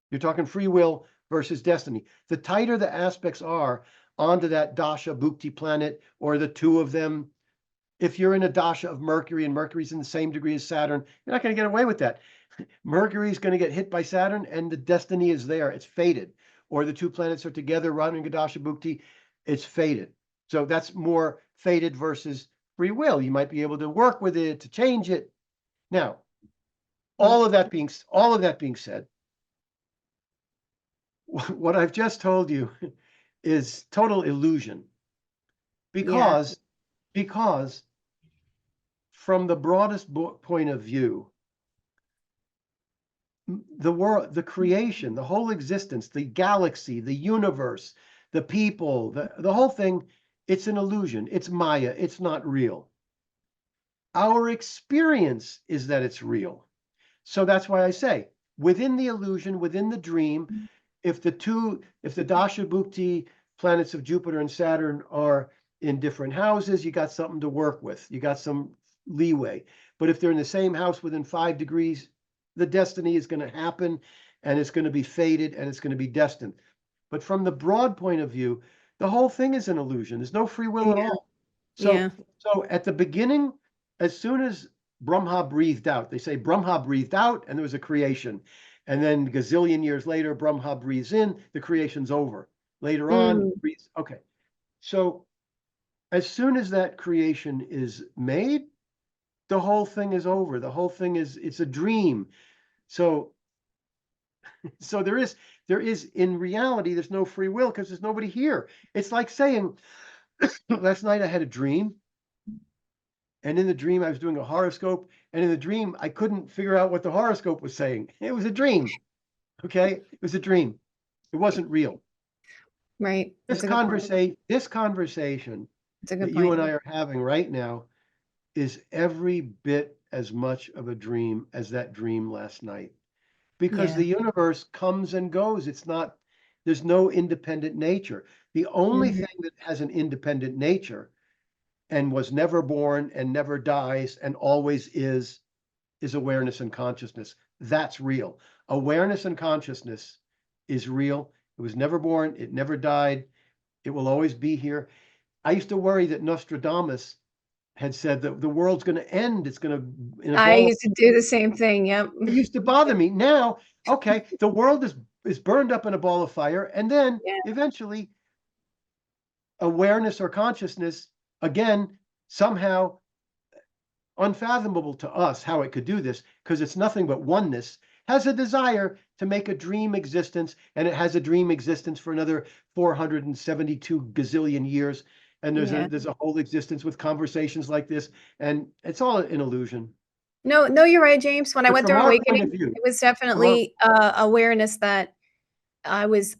You're talking free will versus destiny. The tighter the aspects are onto that dasha bhukti planet or the two of them, if you're in a dasha of Mercury and Mercury's in the same degree as Saturn, you're not going to get away with that. Mercury's going to get hit by Saturn and the destiny is there. It's fated. Or the two planets are together running a dasha bhukti. It's fated. So that's more fated versus free will. You might be able to work with it, to change it. Now, all of that being said, what I've just told you is total illusion because from the broadest point of view, the world, the creation, the whole existence, the galaxy, the universe, the people, the whole thing, it's an illusion. It's Maya. It's not real. Our experience is that it's real. So that's why I say, within the illusion, within the dream, if the dasha bhukti planets of Jupiter and Saturn are in different houses, you got something to work with. You got some leeway. But if they're in the same house within 5 degrees, the destiny is going to happen and it's going to be fated and it's going to be destined. But from the broad point of view, the whole thing is an illusion. There's no free will at all. So at the beginning, as soon as Brahma breathed out, they say Brahma breathed out and there was a creation. And then gazillion years later, Brahma breathes in, the creation's over. Later on, okay. So as soon as that creation is made, the whole thing is over. The whole thing it's a dream. So there is in reality, there's no free will because there's nobody here. It's like saying, last night I had a dream And in the dream, I was doing a horoscope. And in the dream, I couldn't figure out what the horoscope was saying. It was a dream. Okay. It was a dream. It wasn't real.
Right.
This
That's a good point.
conversation
That's a
that
good
you
point.
and I are having right now is every bit as much of a dream as that dream last night. Because
Yeah.
the universe comes and goes. There's no independent nature. The only
Mhm.
thing that has an independent nature and was never born and never dies and always is awareness and consciousness. That's real. Awareness and consciousness is real. It was never born, it never died, it will always be here. I used to worry that Nostradamus had said that the world's going to end. It's going to, in a
I
ball of
used to do the same thing. Yep.
it used to bother me. Now, okay, the world is burned up in a ball of fire, and then
Yeah.
eventually awareness or consciousness, again, somehow unfathomable to us how it could do this, because it's nothing but oneness, has a desire to make a dream existence, and it has a dream existence for another 472 gazillion years. And
Yeah.
there's a whole existence with conversations like this, and it's all an illusion.
No, no, you're right, James. When I
But
went
from
through
our point
awakening,
of view,
it was
from our
definitely awareness that I was,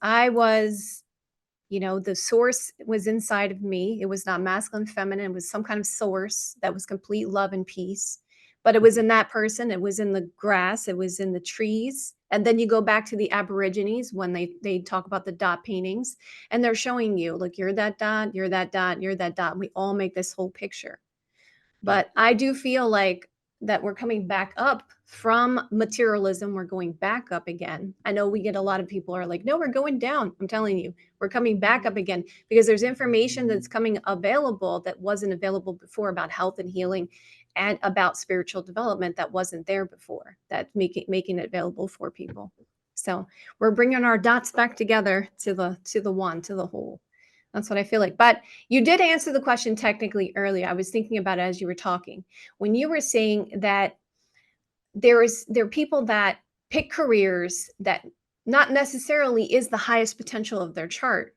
the source was inside of me. It was not masculine, feminine. It was some kind of source that was complete love and peace. But it was in that person. It was in the grass. It was in the trees. And then you go back to the Aborigines when they talk about the dot paintings, and they're showing you, look, you're that dot, you're that dot, you're that dot. We all make this whole picture.
yeah.
But I do feel like that we're coming back up from materialism. We're going back up again. I know we get a lot of people are like, no, we're going down. I'm telling you, we're coming back up again because there's information that's coming available that wasn't available before about health and healing and about spiritual development that wasn't there before. That's making it available for people. So we're bringing our dots back together to the one, to the whole. That's what I feel like. But you did answer the question technically earlier. I was thinking about it as you were talking. When you were saying that there are people that pick careers that not necessarily is the highest potential of their chart,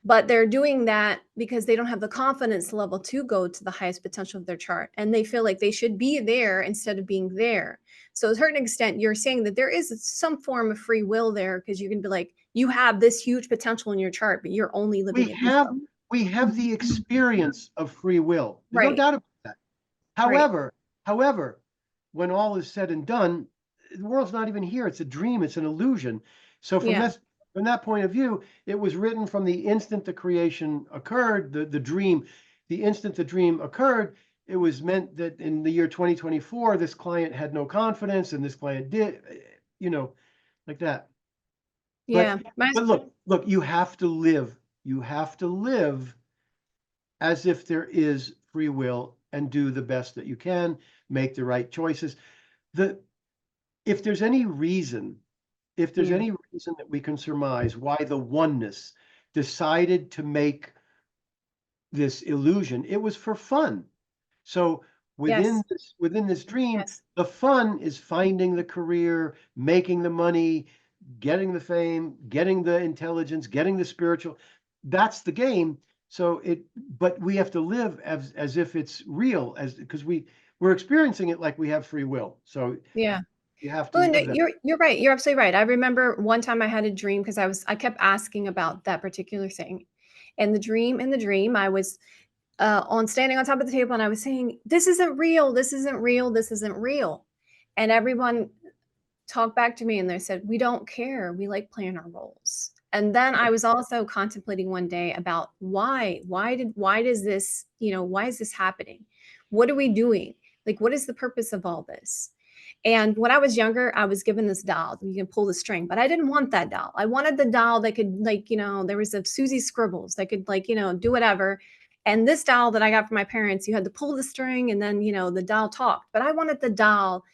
but they're doing that because they don't have the confidence level to go to the highest potential of their chart. And they feel like they should be there instead of being there. So, to a certain extent, you're saying that there is some form of free will there because you can be like, you have this huge potential in your chart, but you're only
we
living at this
have
level.
we have the experience of free will. There's no
Right,
doubt about that.
right.
However, when all is said and done, the world's not even here. It's a dream. It's an illusion. So
Yeah,
from that point of view, it was written from the instant the creation occurred, the dream, the instant the dream occurred, it was meant that in the year 2024, this client had no confidence and this client did, you know, like that. But
yeah. My
look, you have to live as if there is free will and do the best that you can, make the right choices. The if there's any reason, if there's
yeah.
any reason that we can surmise why the oneness decided to make this illusion, it was for fun. So
Yes,
within this dream,
yes.
the fun is finding the career, making the money, getting the fame, getting the intelligence, getting the spiritual. That's the game. So but we have to live as if it's real, as because we're experiencing it like we have free will. So
Yeah.
you have to
Well, no,
live that.
you're right. You're absolutely right. I remember one time I had a dream because I kept asking about that particular thing. And in the dream, I was on standing on top of the table and I was saying, this isn't real. This isn't real. This isn't real. And everyone talked back to me and they said, we don't care. We like playing our roles. And then I was also contemplating one day about why does this, why is this happening? What are we doing? Like, what is the purpose of all this? And when I was younger, I was given this doll. You can pull the string, but I didn't want that doll. I wanted the doll that could, like, there was a Susie Scribbles that could, like, do whatever. And this doll that I got from my parents, you had to pull the string and then, the doll talked. But I wanted the doll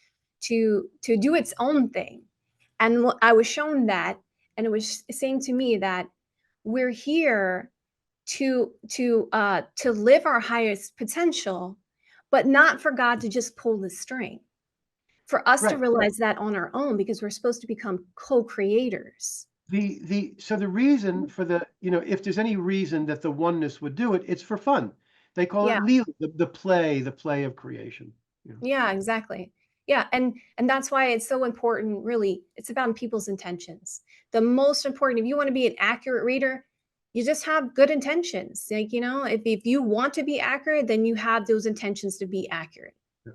to do its own thing. And I was shown that, and it was saying to me that we're here to live our highest potential, but not for God to just pull the string. For us to
Right.
realize that on our own, because we're supposed to become co-creators.
The so the reason for if there's any reason that the oneness would do it, it's for fun. They call
Yeah.
it Lila, the play of creation. Yeah.
Yeah, exactly. Yeah, and that's why it's so important, really. It's about people's intentions. The most important, if you want to be an accurate reader, you just have good intentions. Like, if you want to be accurate, then you have those intentions to be accurate.
Yeah.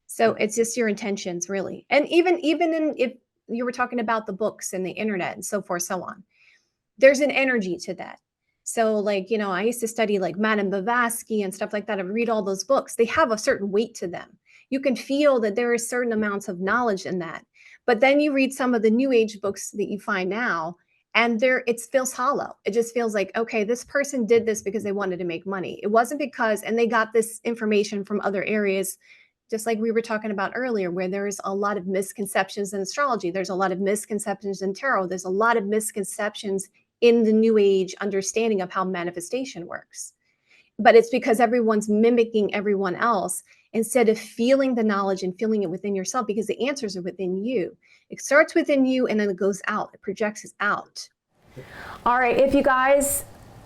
So it's just your intentions, really. And even if you were talking about the books and the internet and so forth, so on, there's an energy to that. So, like, I used to study like Madame Blavatsky and stuff like that. I read all those books. They have a certain weight to them. You can feel that there are certain amounts of knowledge in that. But then you read some of the new age books that you find now, and it feels hollow. It just feels like, okay, this person did this because they wanted to make money. It wasn't because, and they got this information from other areas, just like we were talking about earlier, where there's a lot of misconceptions in astrology. There's a lot of misconceptions in tarot. There's a lot of misconceptions in the new age understanding of how manifestation works. But it's because everyone's mimicking everyone else instead of feeling the knowledge and feeling it within yourself, because the answers are within you. It starts within you and then it goes out. It projects out. All right, if you guys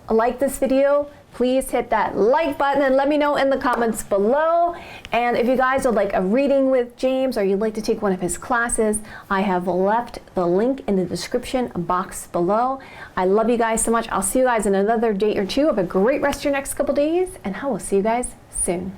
like this video, please hit that like button and let me know in the comments below. And if you guys would like a reading with James or you'd like to take one of his classes, I have left the link in the description box below. I love you guys so much. I'll see you guys in another day or two. Have a great rest of your next couple days, and I will see you guys soon.